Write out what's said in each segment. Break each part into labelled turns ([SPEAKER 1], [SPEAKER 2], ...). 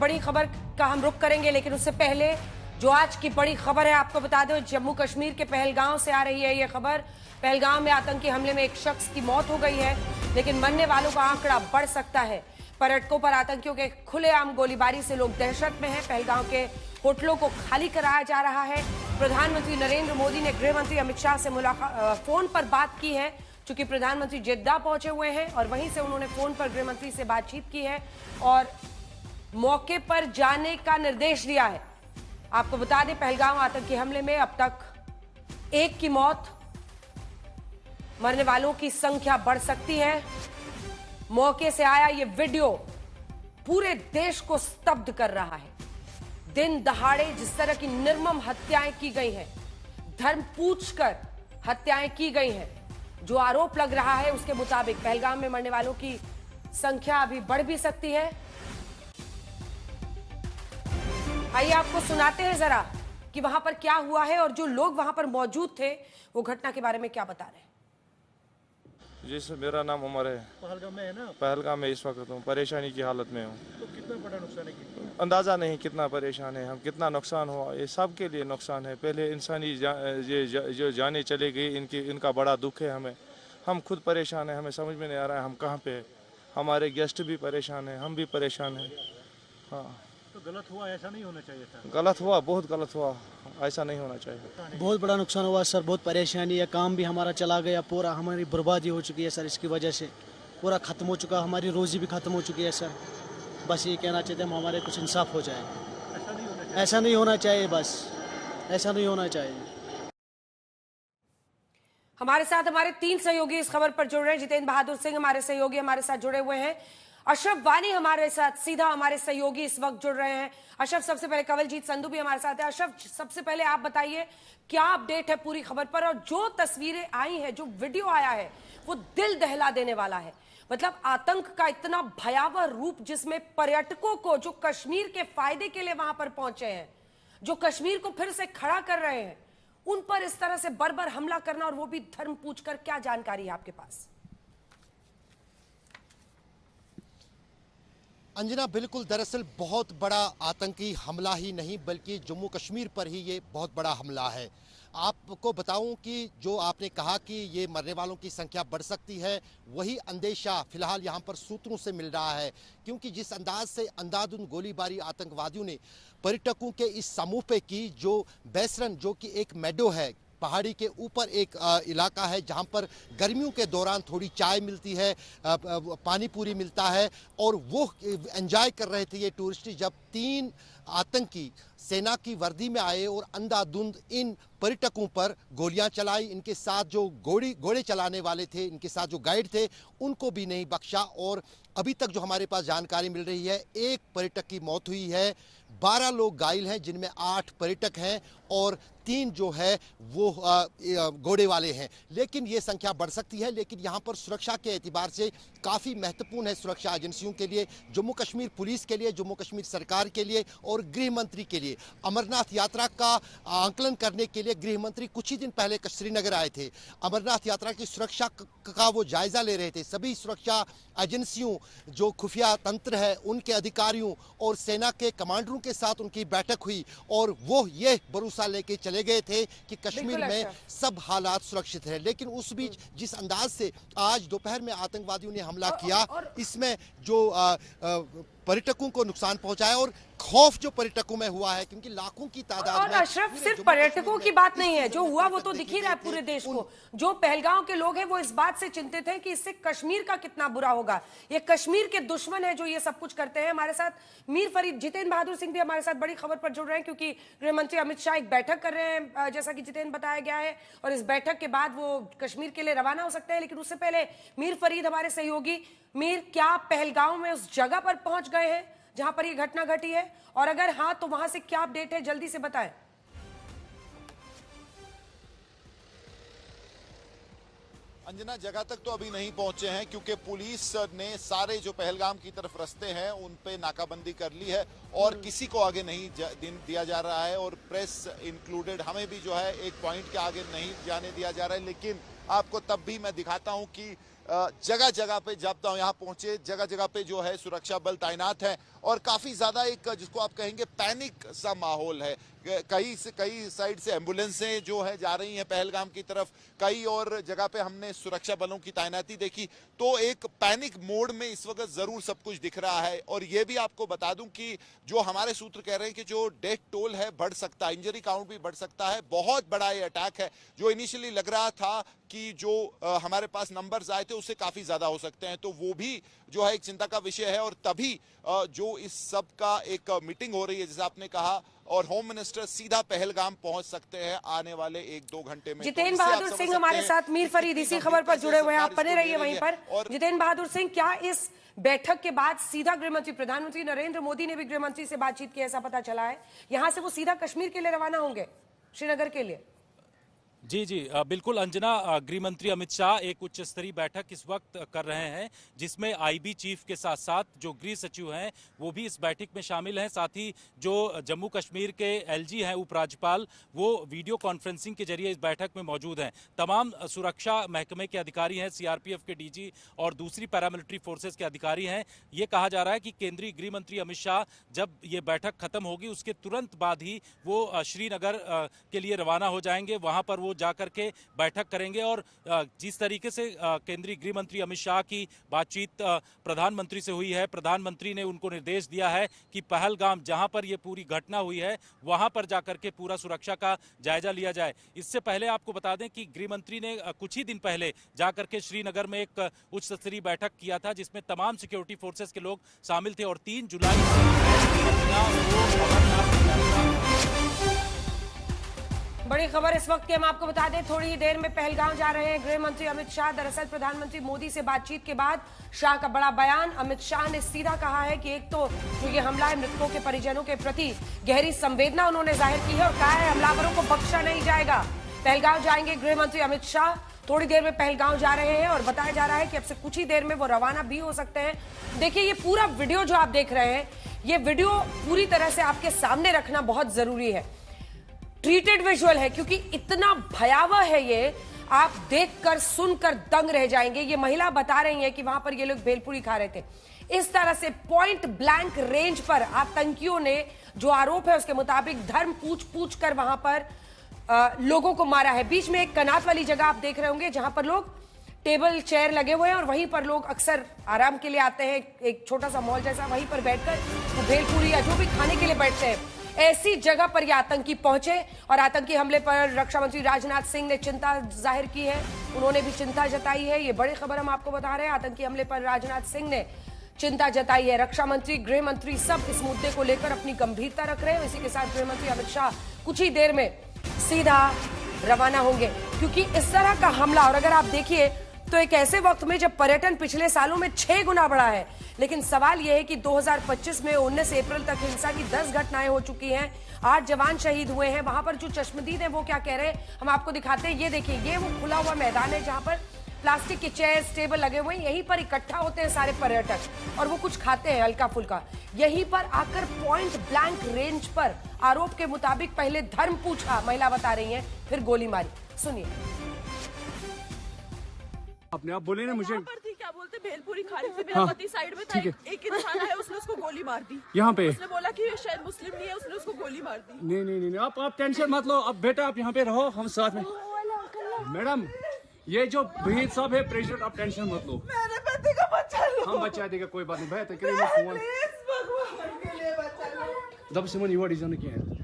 [SPEAKER 1] बड़ी खबर का हम रुख करेंगे, लेकिन उससे पहले जो आज की बड़ी खबर है आपको बता दें। जम्मू कश्मीर के पहलगांव से आ रही है ये खबर। पहलगांव में आतंकी हमले में एक शख्स की मौत हो गई है, लेकिन मरने वालों का आंकड़ा बढ़ सकता है। पर्यटकों पर आतंकियों के खुलेआम गोलीबारी से लोग दहशत में हैं। पहलगांव के होटलों को खाली कराया जा रहा है। प्रधानमंत्री नरेंद्र मोदी ने गृह मंत्री अमित शाह से फोन पर बात की है, चूंकि प्रधानमंत्री जेद्दा पहुंचे हुए हैं और वहीं से उन्होंने फोन पर गृह मंत्री से बातचीत की है और मौके पर जाने का निर्देश दिया है। आपको बता दें, पहलगांव आतंकी हमले में अब तक एक की मौत, मरने वालों की संख्या बढ़ सकती है। मौके से आया ये वीडियो पूरे देश को स्तब्ध कर रहा है। दिन दहाड़े जिस तरह की निर्मम हत्याएं की गई हैं, धर्म पूछकर हत्याएं की गई हैं, जो आरोप लग रहा है उसके मुताबिक पहलगाम में मरने वालों की संख्या अभी बढ़ भी सकती है। आइए आपको सुनाते हैं जरा कि वहां पर क्या हुआ है और जो लोग वहां पर मौजूद थे वो घटना के बारे में क्या बता रहे हैं।
[SPEAKER 2] जी सर, मेरा नाम उमर है।
[SPEAKER 3] पहलगाम में है ना?
[SPEAKER 2] पहलगाम में इस वक्त हूँ, परेशानी की हालत में हूँ।
[SPEAKER 3] तो कितना बड़ा नुकसान है?
[SPEAKER 2] अंदाज़ा नहीं कितना परेशान है हम, कितना नुकसान हुआ। ये सब के लिए नुकसान है। पहले इंसानी जो जाने चले गई, इनका बड़ा दुख है हमें। हम खुद परेशान हैं, हमें समझ में नहीं आ रहा है हम कहाँ पे हैं। हमारे गेस्ट भी परेशान हैं, हम भी परेशान हैं। हाँ,
[SPEAKER 3] तो गलत हुआ, ऐसा नहीं होना चाहिए था।
[SPEAKER 2] गलत हुआ, बहुत गलत हुआ, ऐसा नहीं होना चाहिए।
[SPEAKER 4] बहुत बड़ा नुकसान हुआ सर, बहुत परेशानी है। काम भी हमारा चला गया, पूरा हमारी बर्बादी हो चुकी है सर। इसकी वजह से पूरा ख़त्म हो चुका, हमारी रोज़ी भी ख़त्म हो चुकी है सर। बस ये कहना चाहते हैं हमारे कुछ इंसाफ हो जाए। ऐसा नहीं होना चाहिए, बस ऐसा नहीं होना चाहिए।
[SPEAKER 1] हमारे साथ हमारे 3 सहयोगी इस खबर पर जुड़ रहे हैं। जितेंद्र बहादुर सिंह हमारे सहयोगी हमारे साथ जुड़े हुए हैं। अशरफ वानी हमारे साथ सीधा हमारे सहयोगी इस वक्त जुड़ रहे हैं। अशरफ, सबसे पहले कवलजीत संधू भी हमारे साथ है। अशरफ, सबसे पहले आप बताइए क्या अपडेट है पूरी खबर पर, और जो तस्वीरें आई हैं, जो वीडियो आया है वो दिल दहला देने वाला है। मतलब आतंक का इतना भयावह रूप, जिसमें पर्यटकों को जो कश्मीर के फायदे के लिए वहां पर पहुंचे हैं, जो कश्मीर को फिर से खड़ा कर रहे हैं, उन पर इस तरह से बर्बर हमला करना, और वो भी धर्म पूछकर। क्या जानकारी है आपके पास?
[SPEAKER 5] अंजना, बिल्कुल, दरअसल बहुत बड़ा आतंकी हमला ही नहीं बल्कि जम्मू कश्मीर पर ही ये बहुत बड़ा हमला है। आपको बताऊं कि जो आपने कहा कि ये मरने वालों की संख्या बढ़ सकती है, वही अंदेशा फिलहाल यहाँ पर सूत्रों से मिल रहा है, क्योंकि जिस अंदाज से अंधाधुंध गोलीबारी आतंकवादियों ने पर्यटकों के इस समूह पे की, जो बैसरन, जो कि एक मेडो है, पहाड़ी के ऊपर एक इलाका है जहां पर गर्मियों के दौरान थोड़ी चाय मिलती है, पानी पूरी मिलता है, और वो एंजॉय कर रहे थे ये टूरिस्ट, जब 3 आतंकी सेना की वर्दी में आए और अंधाधुंध इन पर्यटकों पर गोलियां चलाई। इनके साथ जो घोड़े चलाने वाले थे, इनके साथ जो गाइड थे, उनको भी नहीं बख्शा। और अभी तक जो हमारे पास जानकारी मिल रही है, 1 पर्यटक की मौत हुई है, 12 लोग घायल हैं, जिनमें 8 पर्यटक हैं और 3 जो है वो घोड़े वाले हैं। लेकिन ये संख्या बढ़ सकती है। लेकिन यहाँ पर सुरक्षा के एतबार से काफ़ी महत्वपूर्ण है सुरक्षा एजेंसियों के लिए, जम्मू कश्मीर पुलिस के लिए, जम्मू कश्मीर सरकार के लिए और गृह मंत्री के लिए। अमरनाथ यात्रा का आंकलन करने के लिए गृह मंत्री कुछ ही दिन पहले श्रीनगर आए थे। अमरनाथ यात्रा की सुरक्षा का वो जायजा ले रहे थे। सभी सुरक्षा एजेंसियों, जो खुफिया तंत्र है, उनके अधिकारियों और सेना के कमांडरों के साथ उनकी बैठक हुई और वो ये भरोसा लेके चले गए थे कि कश्मीर में सब हालात सुरक्षित है। लेकिन उस बीच जिस अंदाज से आज दोपहर में आतंकवादियों ने हमला किया, इसमें जो पर्यटकों को नुकसान पहुंचाया और खौफ जो पर्यटकों में हुआ है, क्योंकि लाखों की तादाद
[SPEAKER 1] और अशरफ, सिर्फ पर्यटकों की बात नहीं है, जो हुआ वो तो दिख ही रहा है पूरे देश को। जो पहलगांव के लोग हैं वो इस बात से चिंतित हैं कि इससे कश्मीर का कितना बुरा होगा। ये कश्मीर के दुश्मन है जो ये सब कुछ करते हैं। हमारे साथ मीर फरीद, जितेंद्र बहादुर सिंह भी हमारे साथ बड़ी खबर पर जुड़ रहे हैं, क्योंकि गृह मंत्री अमित शाह एक बैठक कर रहे हैं, जैसा कि जितेंद्र बताया गया है, और इस बैठक के बाद वो कश्मीर के लिए रवाना हो सकते हैं। लेकिन उससे पहले मीर फरीद हमारे सहयोगी, मीर, क्या पहलगांव में उस जगह पर पहुंच गए हैं जहां पर ये घटना घटी है, और अगर हाँ तो वहां से क्या अपडेट है, जल्दी से बताएं।
[SPEAKER 6] अंजना, जगह तक तो अभी नहीं पहुंचे हैं, क्योंकि पुलिस ने सारे जो पहलगाम की तरफ रास्ते हैं उन पे नाकाबंदी कर ली है और किसी को आगे नहीं दिया जा रहा है, और प्रेस इंक्लूडेड हमें भी जो है एक पॉइंट के आगे नहीं जाने दिया जा रहा है। लेकिन आपको तब भी मैं दिखाता हूं कि जगह जगह पे जब तो यहाँ पहुंचे जगह जगह पे जो है सुरक्षा बल तैनात है और काफी ज्यादा एक जिसको आप कहेंगे पैनिक सा माहौल है। कई साइड से एम्बुलेंसें जो है जा रही हैं पहलगाम की तरफ, कई और जगह पे हमने सुरक्षा बलों की तैनाती देखी। तो एक पैनिक मोड में इस वक्त जरूर सब कुछ दिख रहा है। और ये भी आपको बता दूं कि जो हमारे सूत्र कह रहे हैं कि जो डेथ टोल है बढ़ सकता है, इंजरी काउंट भी बढ़ सकता है। बहुत बड़ा ये अटैक है। जो इनिशियली लग रहा था कि जो हमारे पास नंबर्स आए थे उससे काफी ज्यादा हो सकते हैं, तो वो भी जो है एक चिंता का विषय है। और तभी जो इस सब का एक मीटिंग हो रही है जैसे आपने कहा, और होम मिनिस्टर सीधा पहलगाम पहुंच सकते हैं आने वाले 1-2 घंटे में।
[SPEAKER 1] जितेंद्र बहादुर सिंह हमारे साथ, मीर फरीद इसी खबर पर जुड़े हुए हैं, आप बने रहिए वहीं पर। जितेंद्र बहादुर सिंह, क्या इस बैठक के बाद सीधा गृहमंत्री, प्रधानमंत्री नरेंद्र मोदी ने भी गृहमंत्री से बातचीत की, ऐसा पता चला है, यहां से वो सीधा कश्मीर के लिए रवाना होंगे, श्रीनगर के लिए?
[SPEAKER 7] जी जी बिल्कुल अंजना, गृह मंत्री अमित शाह एक उच्च स्तरीय बैठक इस वक्त कर रहे हैं जिसमें आईबी चीफ के साथ साथ जो गृह सचिव हैं वो भी इस बैठक में शामिल हैं। साथ ही जो जम्मू कश्मीर के एलजी हैं उपराज्यपाल, वो वीडियो कॉन्फ्रेंसिंग के जरिए इस बैठक में मौजूद हैं। तमाम सुरक्षा महकमे के अधिकारी हैं, सीआरपीएफ के डीजी और दूसरी पैरामिलिट्री फोर्सेस के अधिकारी हैं। ये कहा जा रहा है कि केंद्रीय गृह मंत्री अमित शाह जब ये बैठक खत्म होगी उसके तुरंत बाद ही वो श्रीनगर के लिए रवाना हो जाएंगे, वहां पर वो जाकर के बैठक करेंगे। और जिस तरीके से केंद्रीय गृह मंत्री अमित शाह की बातचीत प्रधानमंत्री से हुई है, प्रधानमंत्री ने उनको निर्देश दिया है कि पहलगाम जहां पर ये पूरी घटना हुई है वहां पर जाकर के पूरा सुरक्षा का जायजा लिया जाए। इससे पहले आपको बता दें कि गृह मंत्री ने कुछ ही दिन पहले जाकर के श्रीनगर में एक उच्च स्तरीय बैठक किया था जिसमें तमाम सिक्योरिटी फोर्सेस के लोग शामिल थे। और 3 जुलाई
[SPEAKER 1] बड़ी खबर इस वक्त की हम आपको बता दें, थोड़ी ही देर में पहलगाम जा रहे हैं गृह मंत्री अमित शाह। दरअसल प्रधानमंत्री मोदी से बातचीत के बाद शाह का बड़ा बयान। अमित शाह ने सीधा कहा है कि एक तो जो ये हमला है, मृतकों के परिजनों के प्रति गहरी संवेदना उन्होंने जाहिर की है और कहा है हमलावरों को बख्शा नहीं जाएगा। पहलगाम जाएंगे गृह मंत्री अमित शाह, थोड़ी देर में पहलगाम जा रहे हैं और बताया जा रहा है कि अब से कुछ ही देर में वो रवाना भी हो सकते हैं। देखिए, ये पूरा वीडियो जो आप देख रहे हैं, ये वीडियो पूरी तरह से आपके सामने रखना बहुत जरूरी है। ट्रीटेड विजुअल है क्योंकि इतना भयावह है ये, आप देखकर सुनकर दंग रह जाएंगे। ये महिला बता रही है कि वहां पर ये लोग भेलपुरी खा रहे थे। इस तरह से पॉइंट ब्लैंक रेंज पर आतंकियों ने, जो आरोप है उसके मुताबिक, धर्म पूछ कर वहां पर लोगों को मारा है। बीच में एक कनात वाली जगह आप देख रहे होंगे जहां पर लोग टेबल चेयर लगे हुए हैं और वहीं पर लोग अक्सर आराम के लिए आते हैं, एक छोटा सा मॉल जैसा, वहीं पर बैठकर भेलपुरी या जो भी खाने के लिए बैठते हैं। ऐसी जगह पर ये आतंकी पहुंचे और आतंकी हमले पर रक्षा मंत्री राजनाथ सिंह ने चिंता जाहिर की है, उन्होंने भी चिंता जताई है। ये बड़ी खबर हम आपको बता रहे हैं, आतंकी हमले पर राजनाथ सिंह ने चिंता जताई है। रक्षा मंत्री, गृह मंत्री सब इस मुद्दे को लेकर अपनी गंभीरता रख रहे हैं। इसी के साथ गृह मंत्री अमित शाह कुछ ही देर में सीधा रवाना होंगे, क्योंकि इस तरह का हमला, और अगर आप देखिए तो एक ऐसे वक्त में जब पर्यटन पिछले सालों में 6 गुना बढ़ा है, लेकिन सवाल यह है कि 2025 में 19 अप्रैल तक हिंसा की 10 घटनाएं हो चुकी हैं, 8 जवान शहीद हुए हैं। वहां पर जो चश्मदीद हैं वो क्या कह रहे हैं हम आपको दिखाते हैं। ये देखिए, ये वो खुला हुआ मैदान है जहां पर प्लास्टिक के चेयर्स, टेबल लगे हुए हैं, यहीं पर इकट्ठा होते हैं सारे पर्यटक और वो कुछ खाते हैं हल्का फुल्का। यहीं पर आकर पॉइंट ब्लैंक रेंज पर आरोप के मुताबिक पहले धर्म पूछा, महिला बता रही है, फिर गोली मारी। सुनिए।
[SPEAKER 8] अपने आप बोले ना मुझे
[SPEAKER 9] क्या बोलते, भेलपुरी खा रही थी, मेरा पति साइड में था, एक इंसान है उसने उसको गोली मार दी
[SPEAKER 8] यहाँ पे।
[SPEAKER 9] उसने बोला कि शायद मुस्लिम नहीं है, उसने उसको गोली मार दी।
[SPEAKER 8] नहीं आप टेंशन मत लो, अब बेटा आप यहाँ पे रहो, हम साथ में। मैडम, ये जो भहीद साहब है प्रेसिडेंट, आप टेंशन मत लो,
[SPEAKER 9] मेरे पति को बचा लो,
[SPEAKER 8] हम बचा देगा, कोई बात नहीं। बेहतर करेंगे फोन,
[SPEAKER 9] भगवान के लिए बचा लो।
[SPEAKER 8] दब से मन युवा डिजाइन किया है।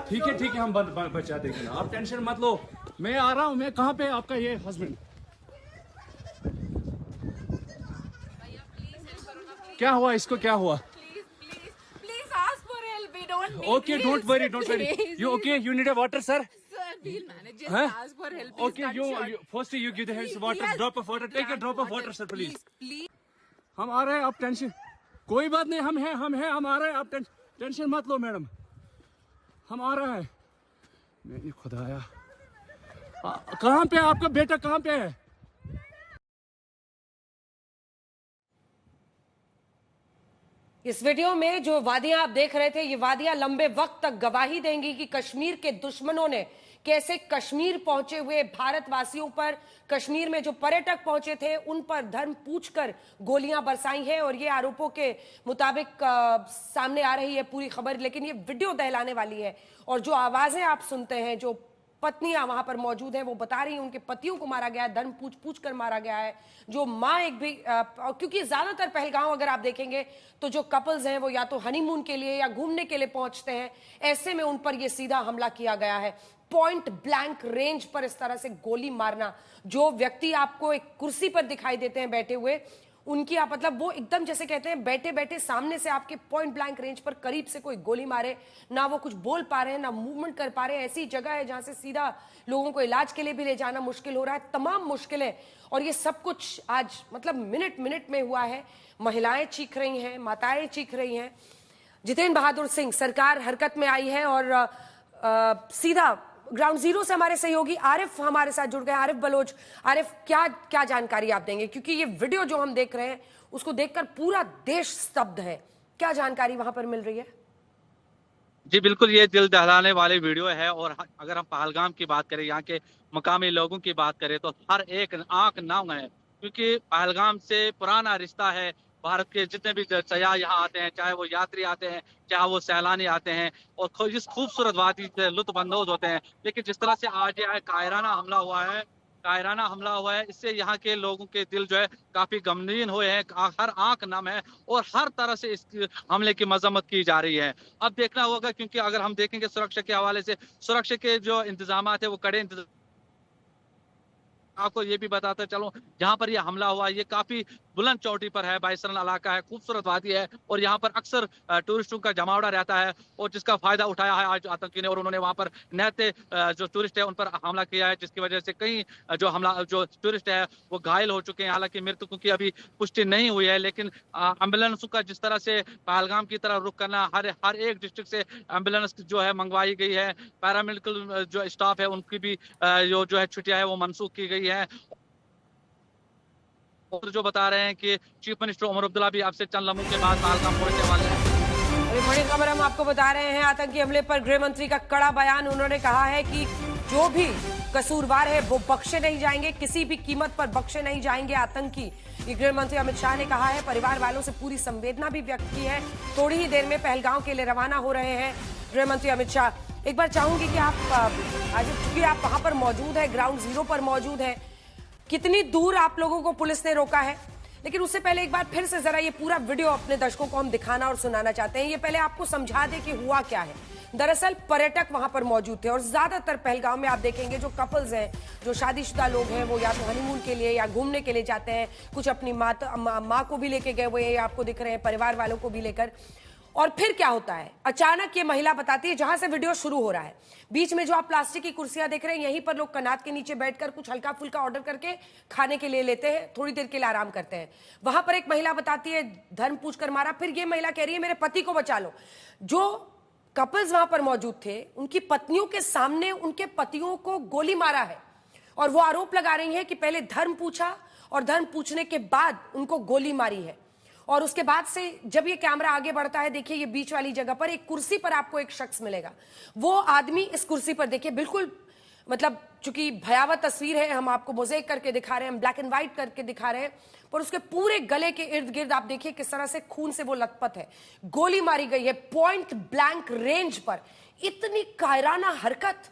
[SPEAKER 8] ठीक है हम बचा देंगे ना, आप टेंशन मत लो। मैं आ रहा हूँ, मैं कहाँ पे आपका ये हस्बैंड, क्या हुआ इसको, क्या हुआ?
[SPEAKER 9] Please ask for help. We don't need.
[SPEAKER 8] Okay, don't worry. You okay? You need a water, sir?
[SPEAKER 9] Sir, we'll manage. Just
[SPEAKER 8] Huh?
[SPEAKER 9] ask for help. Please,
[SPEAKER 8] Okay, you first you give the hands water,
[SPEAKER 9] Yes.
[SPEAKER 8] drop of water. Take a drop of water, sir, please.
[SPEAKER 9] Please.
[SPEAKER 8] हम आ रहे हैं, आप tension, कोई बात नहीं, हम आ रहे हैं, आप टेंशन मत लो मैडम, हम आ रहे हैं। मैंने खुदाया, कहाँ पे आपका बेटा, कहाँ पे है?
[SPEAKER 1] इस वीडियो में जो वादियां आप देख रहे थे, ये वादियां लंबे वक्त तक गवाही देंगी कि कश्मीर के दुश्मनों ने कैसे कश्मीर पहुंचे हुए भारतवासियों पर, कश्मीर में जो पर्यटक पहुंचे थे उन पर धर्म पूछकर गोलियां बरसाई हैं और ये आरोपों के मुताबिक सामने आ रही है पूरी खबर। लेकिन ये वीडियो दहलाने वाली है और जो आवाजें आप सुनते हैं, जो पत्नियां वहां पर मौजूद हैं वो बता रही हैं उनके पतियों को मारा गया है, धर्म पूछ कर मारा गया है। जो माँ एक भी क्योंकि ज्यादातर पहलगाम अगर आप देखेंगे तो जो कपल्स हैं वो या तो हनीमून के लिए या घूमने के लिए पहुंचते हैं, ऐसे में उन पर ये सीधा हमला किया गया है। पॉइंट ब्लैंक रेंज पर इस तरह से गोली मारना, जो व्यक्ति आपको एक कुर्सी पर दिखाई देते हैं बैठे हुए, उनकी आप मतलब वो एकदम जैसे कहते हैं बैठे बैठे सामने से आपके पॉइंट ब्लैंक रेंज पर करीब से कोई गोली मारे, ना वो कुछ बोल पा रहे हैं ना मूवमेंट कर पा रहे हैं। ऐसी जगह है जहां से सीधा लोगों को इलाज के लिए भी ले जाना मुश्किल हो रहा है। तमाम मुश्किलें और ये सब कुछ आज मतलब मिनट मिनट में हुआ है। महिलाएं चीख रही हैं, माताएं चीख रही हैं। जितेंद्र बहादुर सिंह, सरकार हरकत में आई है और सीधा ग्राउंड जीरो से हमारे सहयोगी आरिफ हमारे साथ जुड़ गए। आरिफ बलोच, आरिफ क्या क्या जानकारी आप देंगे, क्योंकि ये वीडियो जो हम देख रहे हैं उसको देखकर पूरा देश स्तब्ध है। क्या जानकारी वहां पर मिल रही है?
[SPEAKER 10] जी बिल्कुल, ये दिल दहलाने वाली वीडियो है और अगर हम पहलगाम की बात करें, यहाँ के मकामी लोगों की बात करें तो हर एक आंख नम है, क्योंकि पहलगाम से पुराना रिश्ता है। भारत के जितने भी सयाह यहाँ आते हैं, चाहे वो यात्री आते हैं, चाहे वो सैलानी आते हैं और इस खूबसूरत वादी से लुत्फअंदोज होते हैं। लेकिन जिस तरह से आज ये कायराना हमला हुआ है, इससे यहाँ के लोगों के दिल जो है काफी गमगीन हुए हैं, हर आंख नम है और हर तरह से इस हमले की मजम्मत की जा रही है। अब देखना होगा, क्योंकि अगर हम देखेंगे सुरक्षा के हवाले से, सुरक्षा के जो इंतजाम है वो कड़े इंतजाम। आपको ये भी बताता चलो, जहाँ पर यह हमला हुआ ये काफी बुलंद चोटी पर है, बाइसरन इलाका है, खूबसूरत वादी है और यहाँ पर अक्सर टूरिस्टों का जमावड़ा रहता है और जिसका फायदा उठाया है आज आतंकी ने और उन्होंने वहाँ पर नहते जो टूरिस्ट है उन पर हमला किया है, जिसकी वजह से कई जो टूरिस्ट है वो घायल हो चुके हैं। हालांकि मृतकों की अभी पुष्टि नहीं हुई है, लेकिन एम्बुलेंसों का जिस तरह से पहलगाम की तरफ रुख करना, हर एक डिस्ट्रिक्ट से एम्बुलेंस जो है मंगवाई गई है। पैरामेडिकल जो स्टाफ है उनकी भी जो है छुट्टियां है वो मनसूख की गई है। और जो बता रहे हैं कि चीफ मिनिस्टर उमर अब्दुल्ला भी आपसे चंद लम्हों के बाद पहलगाम पहुंचने वाले हैं।
[SPEAKER 1] अभी बड़ी खबर हम आपको बता रहे हैं, आतंकी हमले पर गृह मंत्री का कड़ा बयान। उन्होंने कहा है कि जो भी कसूरवार है वो बख्शे नहीं जाएंगे, किसी भी कीमत पर बख्शे नहीं जाएंगे आतंकी। ये गृह मंत्री अमित शाह ने कहा है। परिवार वालों से पूरी संवेदना भी व्यक्त की है। थोड़ी ही देर में पहलगाम के लिए रवाना हो रहे हैं गृह मंत्री अमित शाह। एक बार चाहूंगी कि आप आज चूंकि आप वहां पर मौजूद है, ग्राउंड जीरो पर मौजूद है, कितनी दूर आप लोगों को पुलिस ने रोका है? लेकिन उससे पहले एक बार फिर से जरा ये पूरा वीडियो अपने दर्शकों को हम दिखाना और सुनाना चाहते हैं। ये पहले आपको समझा दे कि हुआ क्या है। दरअसल पर्यटक वहां पर मौजूद थे और ज्यादातर पहलगाम में आप देखेंगे जो कपल्स हैं, जो शादीशुदा लोग हैं, वो या तो हनीमून के लिए या घूमने के लिए जाते हैं। कुछ अपनी माँ को भी लेके गए हुए हैं, आपको दिख रहे हैं, परिवार वालों को भी लेकर। और फिर क्या होता है, अचानक ये महिला बताती है जहां से वीडियो शुरू हो रहा है, बीच में जो आप प्लास्टिक की कुर्सियां देख रहे हैं, यहीं पर लोग कनात के नीचे बैठकर कुछ हल्का फुल्का ऑर्डर करके खाने के लिए लेते हैं, थोड़ी देर के लिए आराम करते हैं। वहां पर एक महिला बताती है धर्म पूछकर मारा। फिर ये महिला कह रही है मेरे पति को बचा लो। जो कपल्स वहां पर मौजूद थे उनकी पत्नियों के सामने उनके पतियों को गोली मारा है और वो आरोप लगा रही है कि पहले धर्म पूछा और धर्म पूछने के बाद उनको गोली मारी है। और उसके बाद से जब ये कैमरा आगे बढ़ता है, देखिए ये बीच वाली जगह पर एक कुर्सी पर आपको एक शख्स मिलेगा। वो आदमी इस कुर्सी पर देखिए बिल्कुल मतलब चूंकि भयावह तस्वीर है, हम आपको मोज़ेक करके दिखा रहे हैं, हम ब्लैक एंड व्हाइट करके दिखा रहे हैं, पर उसके पूरे गले के इर्द गिर्द आप देखिए किस तरह से खून से वो लथपथ है। गोली मारी गई है पॉइंट ब्लैंक रेंज पर। इतनी कायराना हरकत,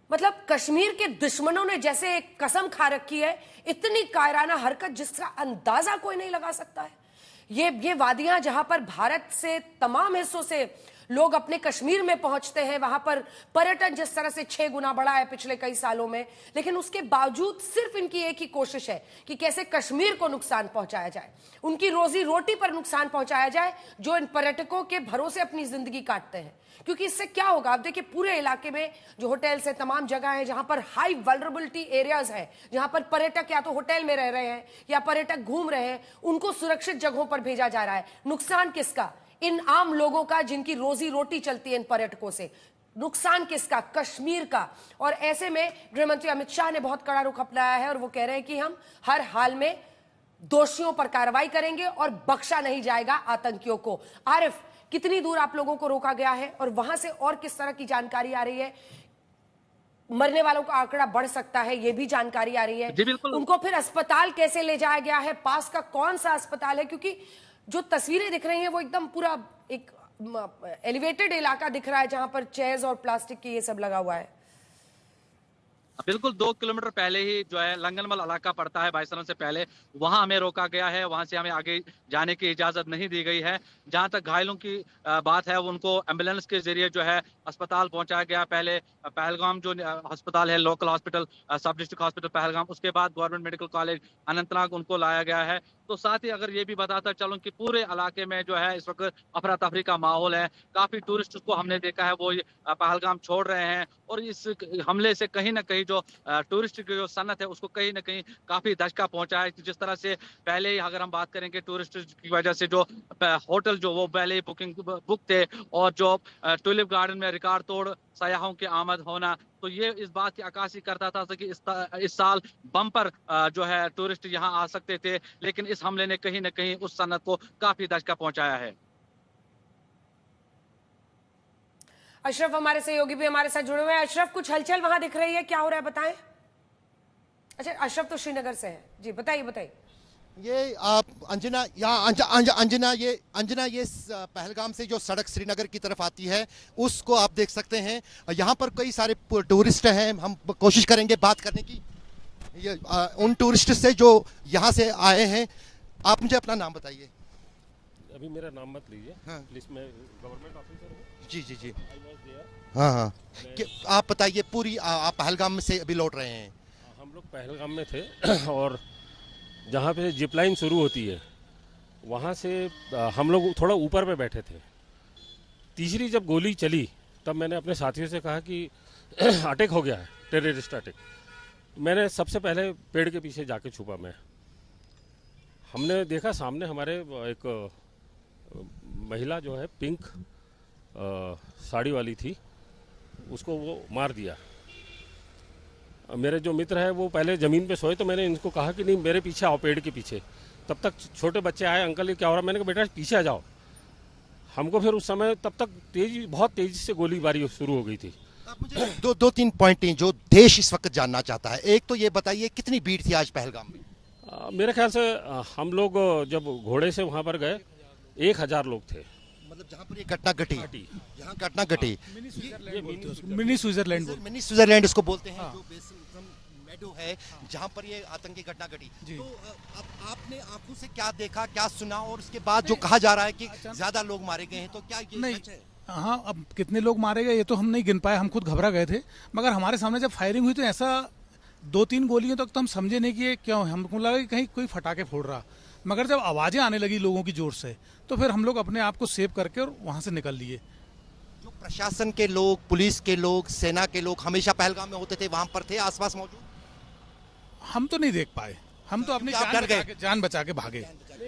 [SPEAKER 1] मतलब कश्मीर के दुश्मनों ने जैसे एक कसम खा रखी है, इतनी कायराना हरकत जिसका अंदाजा कोई नहीं लगा सकता है। ये वादियां जहां पर भारत से तमाम हिस्सों से लोग अपने कश्मीर में पहुंचते हैं, वहां पर पर्यटन जिस तरह से 6 गुना बढ़ा है पिछले कई सालों में, लेकिन उसके बावजूद सिर्फ इनकी एक ही कोशिश है कि कैसे कश्मीर को नुकसान पहुंचाया जाए, उनकी रोजी रोटी पर नुकसान पहुंचाया जाए, जो इन पर्यटकों के भरोसे अपनी जिंदगी काटते हैं। क्योंकि इससे क्या होगा, आप देखिए पूरे इलाके में जो होटल्स है, तमाम जगह है जहां पर हाई वल्नरेबिलिटी एरियाज है, जहां पर पर्यटक या तो होटल में रह रहे हैं या पर्यटक घूम रहे हैं, उनको सुरक्षित जगहों पर भेजा जा रहा है। नुकसान किसका? इन आम लोगों का जिनकी रोजी रोटी चलती है इन पर्यटकों से। नुकसान किसका? कश्मीर का। और ऐसे में गृहमंत्री अमित शाह ने बहुत कड़ा रुख अपनाया है और वो कह रहे हैं कि हम हर हाल में दोषियों पर कार्रवाई करेंगे और बख्शा नहीं जाएगा आतंकियों को। आरिफ, कितनी दूर आप लोगों को रोका गया है और वहां से और किस तरह की जानकारी आ रही है? मरने वालों का आंकड़ा बढ़ सकता है, ये भी जानकारी आ रही है।
[SPEAKER 10] जी बिल्कुल।
[SPEAKER 1] उनको फिर अस्पताल कैसे ले जाया गया है, पास का कौन सा अस्पताल है, क्योंकि जो तस्वीरें दिख रही हैं वो एकदम पूरा एक एलिवेटेड इलाका दिख रहा है जहां पर चेयर्स और प्लास्टिक की ये सब लगा हुआ है।
[SPEAKER 10] बिल्कुल 2 किलोमीटर पहले ही जो है लंगनमल इलाका पड़ता है बाईसरन से पहले, वहां हमें रोका गया है, वहां से हमें आगे जाने की इजाजत नहीं दी गई है। जहां तक घायलों की बात है उनको एम्बुलेंस के जरिए जो है अस्पताल पहुंचाया गया। पहले पहलगाम जो अस्पताल है, लोकल हॉस्पिटल, सब डिस्ट्रिक्ट हॉस्पिटल पहलगाम, उसके बाद गवर्नमेंट मेडिकल कॉलेज अनंतनाग उनको लाया गया है। तो साथ ही अगर ये भी बताता चलूं कि पूरे इलाके में जो है इस वक्त अफरा तफरी का माहौल है। काफी टूरिस्ट को हमने देखा है वो पहलगाम छोड़ रहे हैं, और इस हमले से कहीं ना कहीं जो टूरिस्ट की जो सनत है उसको कहीं ना कहीं काफी धचका पहुंचा है। जिस तरह से पहले ही अगर हम बात करेंगे टूरिस्ट की वजह से जो होटल जो वो पहले ही बुक थे, और जो टुलिप गार्डन में रिकॉर्ड तोड़ सयाहों की आमद होना, तो ये इस बात की अक्कासी करता था कि इस साल बम्पर जो है टूरिस्ट यहाँ आ सकते थे, लेकिन इस हमले ने कहीं ना कहीं उस सनत को काफी धचका पहुंचाया है।
[SPEAKER 1] अशरफ हमारे सहयोगी भी हमारे साथ जुड़े हुए हैं। अशरफ, कुछ हलचल वहां दिख रही है, क्या हो रहा है बताएं। अच्छा, अशरफ तो श्रीनगर से है जी, बताइए बताइए।
[SPEAKER 5] ये अंजना ये पहलगाम से जो सड़क श्रीनगर की तरफ आती है उसको आप देख सकते हैं। यहाँ पर कई सारे टूरिस्ट हैं, हम कोशिश करेंगे बात करने की ये उन टूरिस्ट से जो यहाँ से आए हैं। आप मुझे अपना नाम बताइए।
[SPEAKER 11] अभी मेरा नाम मत लीजिए।
[SPEAKER 5] हाँ।
[SPEAKER 11] प्लीज, मैं गवर्नमेंट ऑफिसर हूँ।
[SPEAKER 5] जी जी जी, हाँ हाँ, आप बताइए पूरी आप पहलगाम में से अभी लौट रहे हैं।
[SPEAKER 11] हम लोग पहलगाम में थे और जहाँ पे जिप लाइन शुरू होती है वहाँ से हम लोग थोड़ा ऊपर पे बैठे थे। तीसरी जब गोली चली तब मैंने अपने साथियों से कहा कि अटैक हो गया है, टेररिस्ट अटैक। मैंने सबसे पहले पेड़ के पीछे जाके छुपा मैं। हमने देखा सामने हमारे एक महिला जो है पिंक साड़ी वाली थी, उसको वो मार दिया। मेरे जो मित्र है वो पहले ज़मीन पे सोए, तो मैंने इनको कहा कि नहीं मेरे पीछे आओ, पेड़ के पीछे। तब तक छोटे बच्चे आए, अंकल ये क्या हो रहा है। मैंने कहा बेटा पीछे आ जाओ। हमको फिर उस समय तब तक बहुत तेजी से गोलीबारी शुरू हो गई थी।
[SPEAKER 5] आप मुझे दो तीन पॉइंट जो देश इस वक्त जानना चाहता है। एक तो ये बताइए कितनी भीड़ थी आज पहलगाम में।
[SPEAKER 11] मेरे ख्याल से हम लोग जब घोड़े से वहाँ पर गए 1000 लोग थे।
[SPEAKER 5] मतलब जहाँ पर ये घटना घटी, यहाँ घटना घटी,
[SPEAKER 12] मिनी
[SPEAKER 5] स्विट्जरलैंड इसको बोलते हैं, जो मेडो है जहाँ पर ये आतंकी घटना घटी। तो अब आपने आंखों से क्या देखा, क्या सुना, और उसके बाद जो कहा जा रहा है कि ज्यादा लोग मारे गए हैं, तो क्या ये सच है?
[SPEAKER 12] हाँ, अब कितने लोग मारे गए ये तो हम नहीं गिन पाए, हम खुद घबरा गए थे। मगर हमारे सामने जब फायरिंग हुई तो ऐसा 2-3 गोलियों तक तो हम समझे नहीं कि ये क्यों, हमको लगा कि कहीं कोई फटाके फोड़ रहा। मगर जब आवाजें आने लगी लोगों की जोर से, तो फिर हम लोग अपने आप को सेव करके और वहां से निकल लिए।
[SPEAKER 5] जो प्रशासन के लोग, पुलिस के लोग, सेना के लोग हमेशा पहलगाम में होते थे, वहां पर थे आसपास मौजूद?
[SPEAKER 12] हम तो नहीं देख पाए, हम तो अपनी जान बचा के भागे।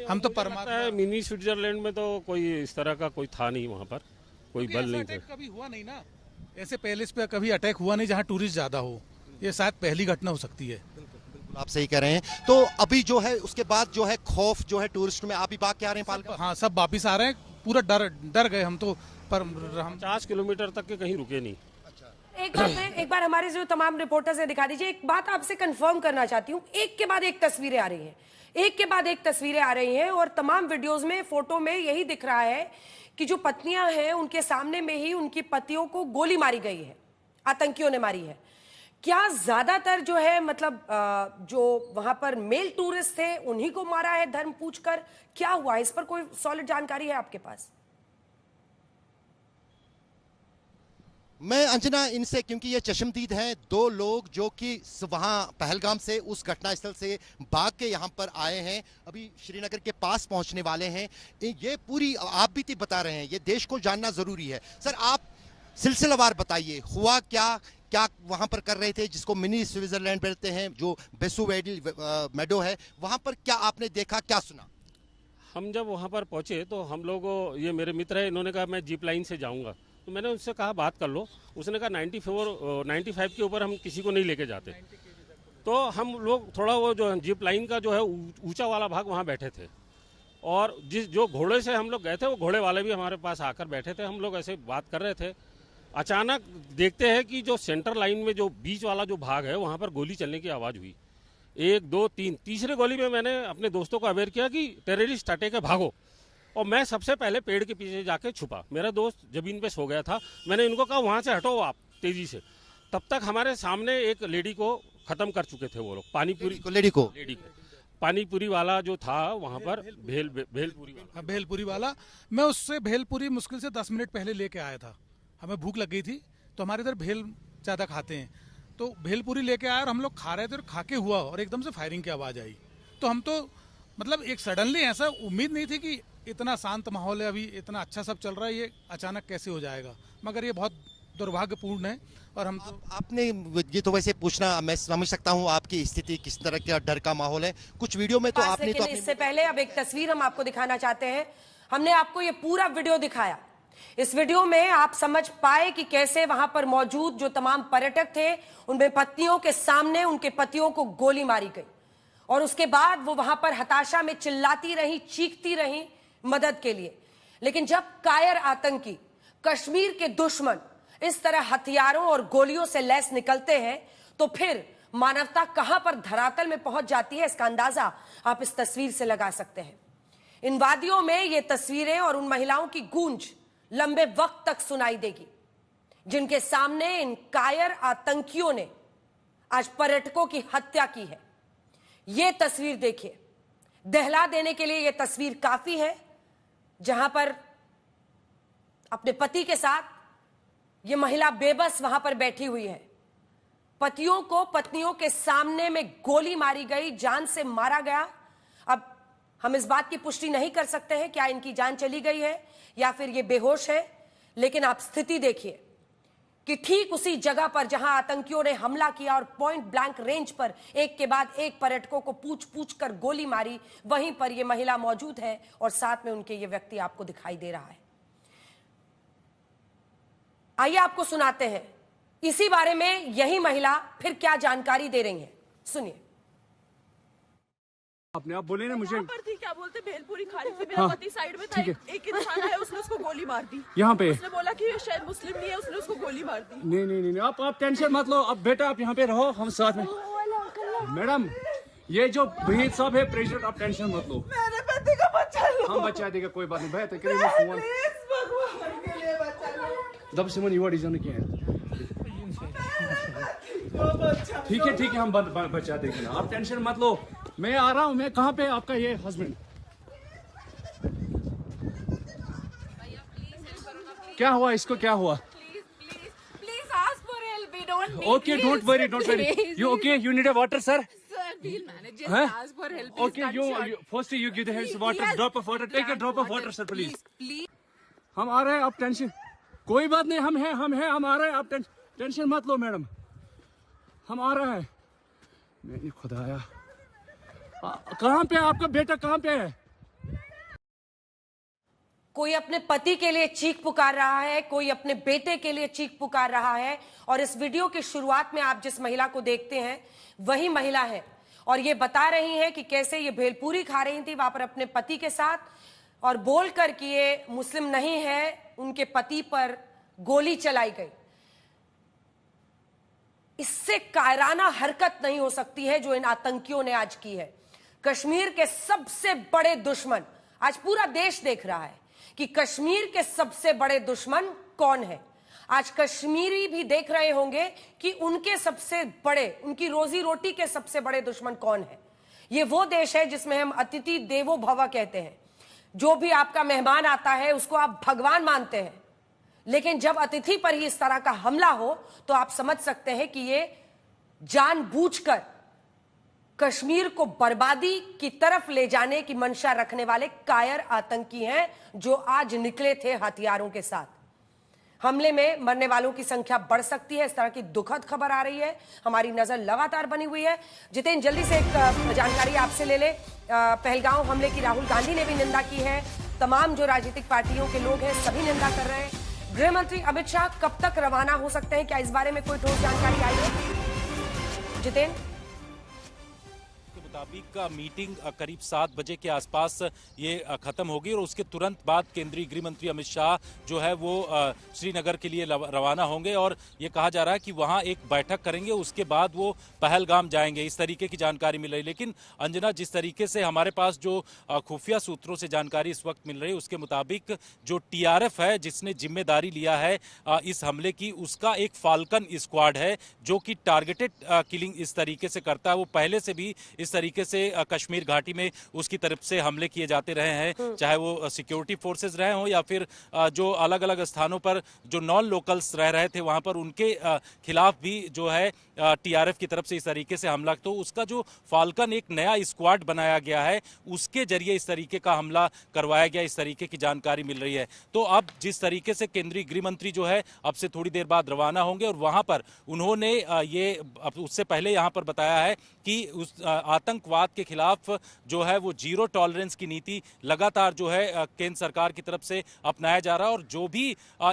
[SPEAKER 12] हम तो परमात्मा।
[SPEAKER 11] मिनी स्विट्जरलैंड में तो कोई इस तरह का कोई था नहीं, वहाँ पर कोई बल नहीं था।
[SPEAKER 12] कभी हुआ नहीं ना, ऐसे पैलेस पे कभी अटैक हुआ नहीं जहाँ टूरिस्ट ज्यादा हो। ये शायद पहली घटना हो सकती है।
[SPEAKER 5] बिल्कुल आप सही कह रहे हैं। तो अभी जो है उसके बाद जो है खौफ जो है टूरिस्ट में, आप भी भाग के आ रहे हैं पहलगाम?
[SPEAKER 12] हाँ, सब वापिस आ रहे हैं, पूरा डर गए हम तो। पर हम
[SPEAKER 11] 50 किलोमीटर तक के कहीं रुके नहीं।
[SPEAKER 1] एक बार हमारे जो तमाम रिपोर्टर्स ने दिखा दीजिए। एक बात आपसे कंफर्म करना चाहती हूँ, एक के बाद एक तस्वीरें आ रही हैं, एक के बाद एक तस्वीरें आ रही हैं, और तमाम वीडियोस में, फोटो में यही दिख रहा है कि जो पत्नियां हैं उनके सामने में ही उनकी पतियों को गोली मारी गई है, आतंकियों ने मारी है। क्या ज्यादातर जो है मतलब जो वहां पर मेल टूरिस्ट थे उन्हीं को मारा है धर्म पूछकर, क्या हुआ, इस पर कोई सॉलिड जानकारी है आपके पास?
[SPEAKER 5] मैं अंजना इनसे, क्योंकि ये चश्मदीद हैं, 2 लोग जो कि वहाँ पहलगाम से उस घटना स्थल से भाग के यहाँ पर आए हैं, अभी श्रीनगर के पास पहुँचने वाले हैं। ये पूरी आप बीती बता रहे हैं, ये देश को जानना ज़रूरी है। सर आप सिलसिलावार बताइए, हुआ क्या वहाँ पर कर रहे थे, जिसको मिनी स्विट्जरलैंड कहते हैं, जो बेसू मेडो है, वहाँ पर क्या आपने देखा, क्या सुना?
[SPEAKER 11] हम जब वहाँ पर पहुँचे तो हम लोग, ये मेरे मित्र है, इन्होंने कहा मैं जीप लाइन से जाऊँगा। तो मैंने उससे कहा बात कर लो। उसने कहा 95 के ऊपर हम किसी को नहीं लेके जाते। तो हम लोग थोड़ा वो जो जिप लाइन का जो है ऊंचा वाला भाग वहाँ बैठे थे, और जो घोड़े से हम लोग गए थे वो घोड़े वाले भी हमारे पास आकर बैठे थे। हम लोग ऐसे बात कर रहे थे अचानक देखते हैं कि जो सेंटर लाइन में जो बीच वाला जो भाग है वहां पर गोली चलने की आवाज हुई। 1 2 3 तीसरे गोली में मैंने अपने दोस्तों को अवेयर किया कि टेररिस्ट अटैक है, भागो। और मैं सबसे पहले पेड़ के पीछे जाके छुपा। मेरा दोस्त जमीन पे सो गया था। मैंने इनको कहा वहां से हटो आप तेजी से। तब तक हमारे सामने एक लेडी को खत्म कर चुके थे वो लोग। पानीपुरी
[SPEAKER 5] लेडी को
[SPEAKER 11] पानीपुरी वाला जो था वहां पर
[SPEAKER 12] भेलपुरी वाला, मैं उससे भेलपुरी मुश्किल से 10 मिनट पहले लेके आया था। हमें भूख लग गई थी तो हमारे इधर भेल ज्यादा खाते हैं, तो भेलपुरी लेके आया और हम लोग खा रहे थे और खा के हुआ और एकदम से फायरिंग की आवाज आई। तो हम तो मतलब एक सडनली ऐसा उम्मीद नहीं थी कि इतना शांत माहौल है, अभी इतना अच्छा सब चल रहा है, ये अचानक कैसे हो जाएगा। मगर ये बहुत दुर्भाग्यपूर्ण है। और हम तो
[SPEAKER 5] आपने ये तो वैसे पूछना, मैं समझ सकता हूँ आपकी स्थिति, किस तरह का डर का माहौल है। कुछ वीडियो में तो आपने तो
[SPEAKER 1] इससे पहले अब एक तस्वीर हम आपको दिखाना चाहते हैं। हमने आपको ये पूरा वीडियो दिखाया। इस वीडियो में आप समझ पाए कि कैसे वहां पर मौजूद जो तमाम पर्यटक थे उनमें पत्नियों के सामने उनके पतियों को गोली मारी गई और उसके बाद वो वहां पर हताशा में चिल्लाती रही, चीखती रही मदद के लिए। लेकिन जब कायर आतंकी, कश्मीर के दुश्मन इस तरह हथियारों और गोलियों से लैस निकलते हैं तो फिर मानवता कहां पर धरातल में पहुंच जाती है, इसका अंदाजा आप इस तस्वीर से लगा सकते हैं। इन वादियों में ये तस्वीरें और उन महिलाओं की गूंज लंबे वक्त तक सुनाई देगी जिनके सामने इन कायर आतंकियों ने आज पर्यटकों की हत्या की है। ये तस्वीर देखिए, दहला देने के लिए ये तस्वीर काफी है, जहां पर अपने पति के साथ ये महिला बेबस वहां पर बैठी हुई है। पतियों को पत्नियों के सामने में गोली मारी गई, जान से मारा गया। अब हम इस बात की पुष्टि नहीं कर सकते हैं क्या इनकी जान चली गई है या फिर ये बेहोश है, लेकिन आप स्थिति देखिए कि ठीक उसी जगह पर जहां आतंकियों ने हमला किया और पॉइंट ब्लैंक रेंज पर एक के बाद एक पर्यटकों को पूछ पूछ कर गोली मारी, वहीं पर यह महिला मौजूद है और साथ में उनके ये व्यक्ति आपको दिखाई दे रहा है। आइए आपको सुनाते हैं इसी बारे में यही महिला फिर क्या जानकारी दे रही है, सुनिए।
[SPEAKER 8] अपने आप बोले ना मुझे
[SPEAKER 9] पर थी, क्या बोलते भेलपुरी खा रही थी, मेरा पति साइड में था, एक इंसान आया उसने उसको गोली मार दी।
[SPEAKER 8] यहाँ पे
[SPEAKER 9] उसने बोला कि शायद मुस्लिम नहीं है, उसने उसको गोली मार दी।
[SPEAKER 8] नहीं आप टेंशन मत लो। अब बेटा आप यहाँ पे रहो, हम साथ में। मैडम ये जो भहीद साहब है प्रेसिडेंट, आप टेंशन मत लो।
[SPEAKER 9] मेरे पति का बच्चा लो,
[SPEAKER 8] हम बचा देगा, कोई बात नहीं। भाई तो दब से मन युवा डिजाइन क्या है। ठीक है हम बचा देंगे ना, आप टेंशन मत लो। मैं आ रहा हूँ। मैं कहाँ पे आपका ये हस्बैंड? क्या हुआ इसको, क्या हुआ?
[SPEAKER 9] Please ask for help. We don't need
[SPEAKER 8] Okay, don't worry. You okay? You need a water, sir?
[SPEAKER 9] Sir, we'll manage. Just ask for help.
[SPEAKER 8] Okay, you first you give the hands water, drop of water. Take a drop of water, sir, please. हम आ रहे हैं, आप tension, कोई बात नहीं, हम हैं, हम आ रहे हैं, आप टेंशन मत लो मैडम, हम आ रहे हैं। मैंने खुदाया, कहाँ पे आपका बेटा, कहाँ पे है?
[SPEAKER 1] कोई अपने पति के लिए चीख पुकार रहा है, कोई अपने बेटे के लिए चीख पुकार रहा है। और इस वीडियो की शुरुआत में आप जिस महिला को देखते हैं वही महिला है और ये बता रही हैं कि कैसे ये भेलपूरी खा रही थी वहां पर अपने पति के साथ और बोलकर कि ये मुस्लिम नहीं है, उनके पति पर गोली चलाई गई। इससे कायराना हरकत नहीं हो सकती है जो इन आतंकियों ने आज की है। कश्मीर के सबसे बड़े दुश्मन, आज पूरा देश देख रहा है कि कश्मीर के सबसे बड़े दुश्मन कौन है। आज कश्मीरी भी देख रहे होंगे कि उनके सबसे बड़े, उनकी रोजी रोटी के सबसे बड़े दुश्मन कौन है। ये वो देश है जिसमें हम अतिथि देवो भव कहते हैं। जो भी आपका मेहमान आता है उसको आप भगवान मानते हैं, लेकिन जब अतिथि पर ही इस तरह का हमला हो तो आप समझ सकते हैं कि ये जानबूझकर कश्मीर को बर्बादी की तरफ ले जाने की मंशा रखने वाले कायर आतंकी हैं जो आज निकले थे हथियारों के साथ। हमले में मरने वालों की संख्या बढ़ सकती है, इस तरह की दुखद खबर आ रही है। हमारी नजर लगातार बनी हुई है। जितेंद्र, जल्दी से एक जानकारी आपसे ले ले। पहलगांव हमले की राहुल गांधी ने भी निंदा की है, तमाम जो राजनीतिक पार्टियों के लोग हैं सभी निंदा कर रहे हैं। गृह मंत्री अमित शाह कब तक रवाना हो सकते हैं, क्या इस बारे में कोई ठोस जानकारी आई है? जितेंद्र,
[SPEAKER 7] मुताबिक मीटिंग करीब 7 बजे के आसपास ये खत्म होगी और उसके तुरंत बाद केंद्रीय गृह मंत्री अमित शाह जो है वो श्रीनगर के लिए रवाना होंगे और ये कहा जा रहा है कि वहां एक बैठक करेंगे, उसके बाद वो पहलगाम जाएंगे, इस तरीके की जानकारी मिल रही है। लेकिन अंजना, जिस तरीके से हमारे पास जो खुफिया सूत्रों से जानकारी इस वक्त मिल रही है उसके मुताबिक जो टीआरएफ है जिसने जिम्मेदारी लिया है इस हमले की, उसका एक फाल्कन स्क्वाड है जो कि टारगेटेड किलिंग इस तरीके से करता है। वो पहले से भी इस तरीके से कश्मीर घाटी में उसकी तरफ से हमले किए जाते रहे हैं, चाहे वो सिक्योरिटी फोर्सेस रहे हों या फिर जो अलग अलग स्थानों पर जो नॉन लोकल्स रह रहे थे वहां पर उनके खिलाफ भी जो है टीआरएफ की तरफ से इस तरीके से हमला। तो उसका जो फाल्कन एक नया स्क्वाड बनाया गया है उसके जरिए इस तरीके का हमला करवाया गया, इस तरीके की जानकारी मिल रही है। तो अब जिस तरीके से केंद्रीय गृह मंत्री जो है अब से थोड़ी देर बाद रवाना होंगे और वहां पर उन्होंने ये उससे पहले यहां पर बताया है कि उस आतंकवाद के खिलाफ जो है वो जीरो टॉलरेंस की नीति लगातार जो है केंद्र सरकार की तरफ से अपनाया जा रहा है और जो भी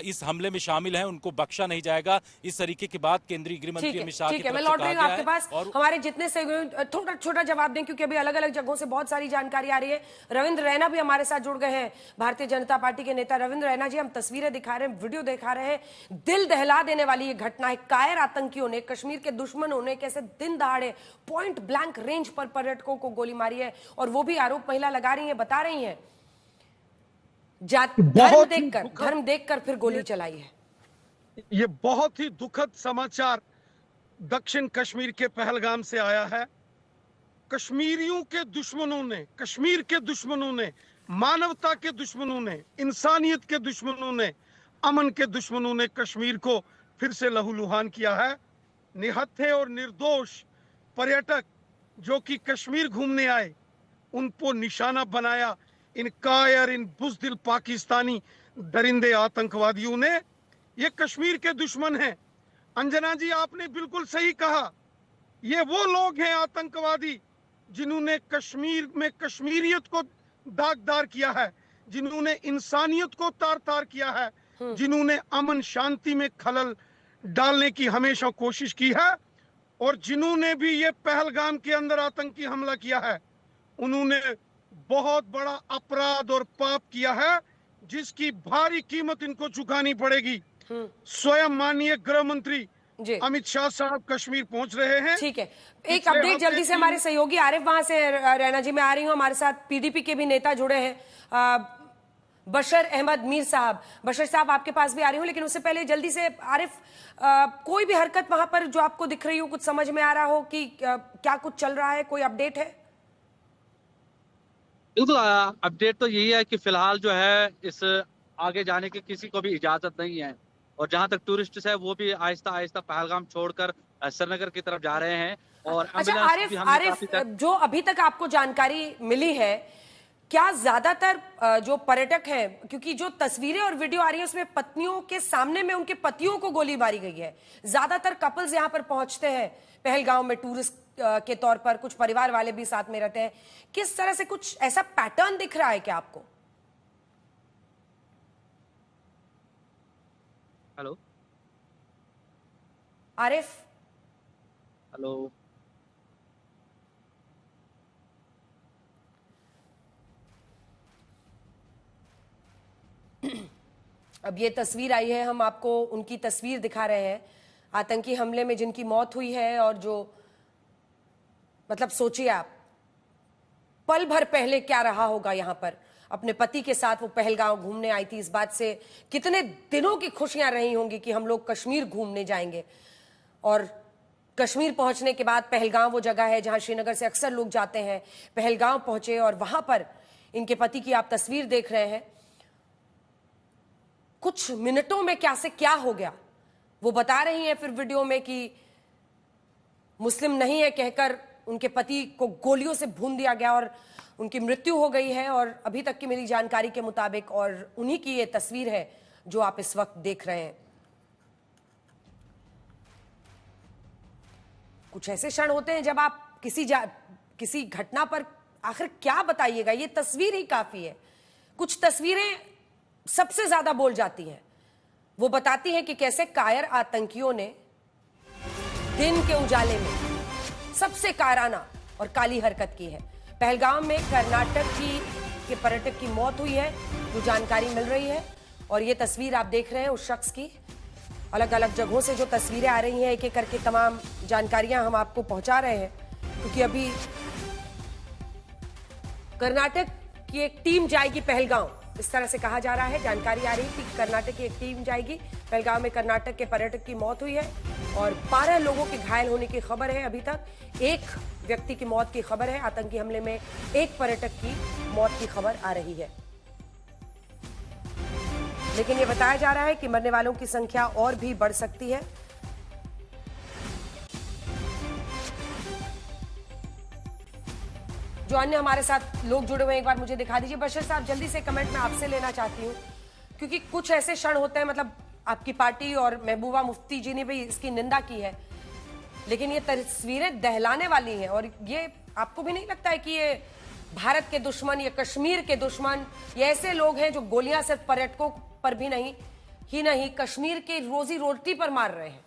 [SPEAKER 7] इस हमले में शामिल हैं उनको बख्शा नहीं जाएगा। इस तरीके की बात केंद्रीय गृह मंत्री अमित शाह की तरफ से
[SPEAKER 1] मैं लौट रही हूँ आपके पास।
[SPEAKER 7] और
[SPEAKER 1] हमारे जितने से थोड़ा छोटा जवाब दें क्योंकि अभी अलग अलग जगहों से बहुत सारी जानकारी आ रही है। रविंद्र रैना भी हमारे साथ जुड़ गए हैं, भारतीय जनता पार्टी के नेता रविंद्र रैना जी। हम तस्वीरें दिखा रहे हैं, वीडियो दिखा रहे हैं, दिल दहला देने वाली ये घटना है। कायर आतंकियों ने, कश्मीर के दुश्मनों ने कैसे दिन दहाड़े पॉइंट ब्लैंक रेंज पर पर्यटकों को गोली मारी है और वो भी आरोप महिला लगा रही है, बता रही है धर्म देखकर फिर गोली चलाई है।
[SPEAKER 13] ये बहुत ही दुखद समाचार दक्षिण कश्मीर के पहलगाम से आया है। कश्मीरियों के दुश्मनों ने, कश्मीर के दुश्मनों ने, मानवता के दुश्मनों ने, इंसानियत के दुश्मनों ने, अमन के दुश्मनों ने कश्मीर को फिर से लहूलुहान किया है। निहत्थे और निर्दोष पर्यटक जो कि कश्मीर घूमने आए उनको निशाना बनाया इन कायर, इन बुज़दिल पाकिस्तानी दरिंदे आतंकवादियों ने। ये कश्मीर के दुश्मन हैं। अंजना जी, आपने बिल्कुल सही कहा, ये वो लोग हैं आतंकवादी जिन्होंने कश्मीर में कश्मीरियत को दागदार किया है, जिन्होंने इंसानियत को तार तार किया है, जिन्होंने अमन शांति में खलल डालने की हमेशा कोशिश की है और जिन्होंने भी ये पहलगाम के अंदर आतंकी हमला किया है उन्होंने बहुत बड़ा अपराध और पाप किया है जिसकी भारी कीमत इनको चुकानी पड़ेगी। स्वयं माननीय गृह मंत्री अमित शाह साहब कश्मीर पहुंच रहे हैं।
[SPEAKER 1] ठीक है, एक अपडेट जल्दी से हमारे सहयोगी आरिफ वहां से रैना जी मैं आ रही हूं, हमारे साथ पीडीपी के भी नेता जुड़े हैं, बशर अहमद मीर साहब। बशर साहब आपके पास भी आ रही हूं, लेकिन उससे पहले जल्दी से आरिफ, कोई भी हरकत वहां पर जो आपको दिख रही हो, कुछ समझ में आ रहा हो कि क्या कुछ चल रहा है, कोई अपडेट है?
[SPEAKER 10] बिल्कुल, अपडेट तो यही है कि फिलहाल जो है इस आगे जाने की किसी को भी इजाजत नहीं है और जहां तक टूरिस्ट है वो भी आहिस्ता आहिस्ता पहलगाम छोड़कर श्रीनगर की तरफ जा रहे हैं। और
[SPEAKER 1] अच्छा आरिफ, जो अभी तक आपको जानकारी मिली है, क्या ज्यादातर जो पर्यटक हैं, क्योंकि जो तस्वीरें और वीडियो आ रही है उसमें पत्नियों के सामने में उनके पतियों को गोली मारी गई है, ज्यादातर कपल्स यहाँ पर पहुंचते हैं पहलगाम में टूरिस्ट के तौर पर, कुछ परिवार वाले भी साथ में रहते हैं, किस तरह से कुछ ऐसा पैटर्न दिख रहा है क्या आपको?
[SPEAKER 10] हेलो
[SPEAKER 1] आरिफ,
[SPEAKER 10] हेलो,
[SPEAKER 1] अब ये तस्वीर आई है, हम आपको उनकी तस्वीर दिखा रहे हैं, आतंकी हमले में जिनकी मौत हुई है। और जो मतलब सोचिए आप, पल भर पहले क्या रहा होगा यहाँ पर, अपने पति के साथ वो पहलगाम घूमने आई थी, इस बात से कितने दिनों की खुशियां रही होंगी कि हम लोग कश्मीर घूमने जाएंगे। और कश्मीर पहुंचने के बाद पहलगाम वो जगह है जहां श्रीनगर से अक्सर लोग जाते हैं। पहलगाम पहुंचे और वहां पर इनके पति की आप तस्वीर देख रहे हैं। कुछ मिनटों में क्या से क्या हो गया वो बता रही हैं फिर वीडियो में कि मुस्लिम नहीं है कहकर उनके पति को गोलियों से भून दिया गया और उनकी मृत्यु हो गई है। और अभी तक की मेरी जानकारी के मुताबिक, और उन्हीं की ये तस्वीर है जो आप इस वक्त देख रहे हैं। कुछ ऐसे क्षण होते हैं जब आप किसी घटना पर आखिर क्या बताइएगा, ये तस्वीर ही काफी है। कुछ तस्वीरें सबसे ज्यादा बोल जाती हैं, वो बताती हैं कि कैसे कायर आतंकियों ने दिन के उजाले में सबसे कायराना और काली हरकत की है। पहलगाम में कर्नाटक के पर्यटक की मौत हुई है, जो जानकारी मिल रही है। और ये तस्वीर आप देख रहे हैं उस शख्स की। अलग अलग जगहों से जो तस्वीरें आ रही हैं, एक एक करके तमाम जानकारियां हम आपको पहुंचा रहे हैं, क्योंकि अभी कर्नाटक की एक टीम जाएगी पहलगाम, इस तरह से कहा जा रहा है। जानकारी आ रही थी कि कर्नाटक की एक टीम जाएगी पहलगाम में। कर्नाटक के पर्यटक की मौत हुई है और 12 लोगों के घायल होने की खबर है। अभी तक एक व्यक्ति की मौत की खबर है। आतंकी हमले में एक पर्यटक की मौत की खबर आ रही है, लेकिन यह बताया जा रहा है कि मरने वालों की संख्या और भी बढ़ सकती है। जो अन्य हमारे साथ लोग जुड़े हुए हैं, एक बार मुझे दिखा दीजिए। बशीर साहब, जल्दी से कमेंट में आपसे लेना चाहती हूं, क्योंकि कुछ ऐसे क्षण होते हैं, मतलब आपकी पार्टी और महबूबा मुफ्ती जी ने भी इसकी निंदा की है, लेकिन ये तस्वीरें दहलाने वाली हैं। और ये आपको भी नहीं लगता है कि ये भारत के दुश्मन या कश्मीर के दुश्मन, ये ऐसे लोग हैं जो गोलियां सिर्फ पर्यटकों पर भी नहीं कश्मीर के रोजी रोटी पर मार रहे हैं?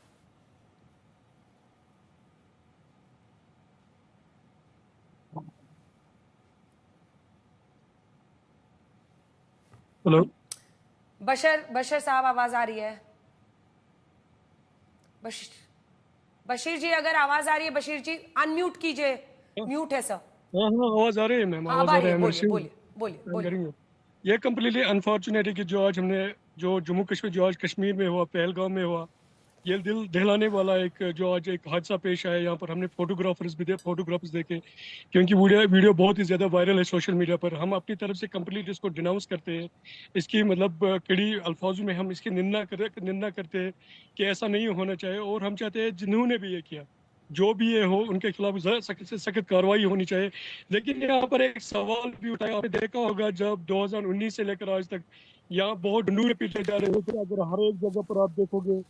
[SPEAKER 14] हेलो
[SPEAKER 1] बशीर साहब, आवाज आ रही है? बशीर जी, अगर आवाज आ रही है, बशीर जी अनम्यूट कीजिए। म्यूट है सर।
[SPEAKER 14] हाँ आवाज आ रही है मैम, आवाज आ रही है।
[SPEAKER 1] बोलिए।
[SPEAKER 14] ये कम्प्लीटली अनफॉर्चुनेट है कि जो आज हमने जो जम्मू कश्मीर जो आज कश्मीर में हुआ, पहलगाम में हुआ, ये दिल दहलाने वाला एक जो आज एक हादसा पेश आया। यहाँ पर हमने फोटोग्राफर्स देखे, क्योंकि वीडियो बहुत ही ज़्यादा वायरल है सोशल मीडिया पर। हम अपनी तरफ से कंप्लीट इसको डिनाउंस करते हैं, इसकी मतलब कड़ी अल्फाजों में हम इसकी निंदा करते हैं कि ऐसा नहीं होना चाहिए। और हम चाहते हैं जिन्होंने भी ये किया, जो भी ये हो, उनके खिलाफ सख्त से सख्त कार्रवाई होनी चाहिए। लेकिन यहाँ पर एक सवाल भी उठाया, आपने देखा होगा जब 2019 से लेकर आज तक यहाँ बहुत डंडूरे पीटे जा रहे थे। अगर हर एक जगह पर आप देखोगे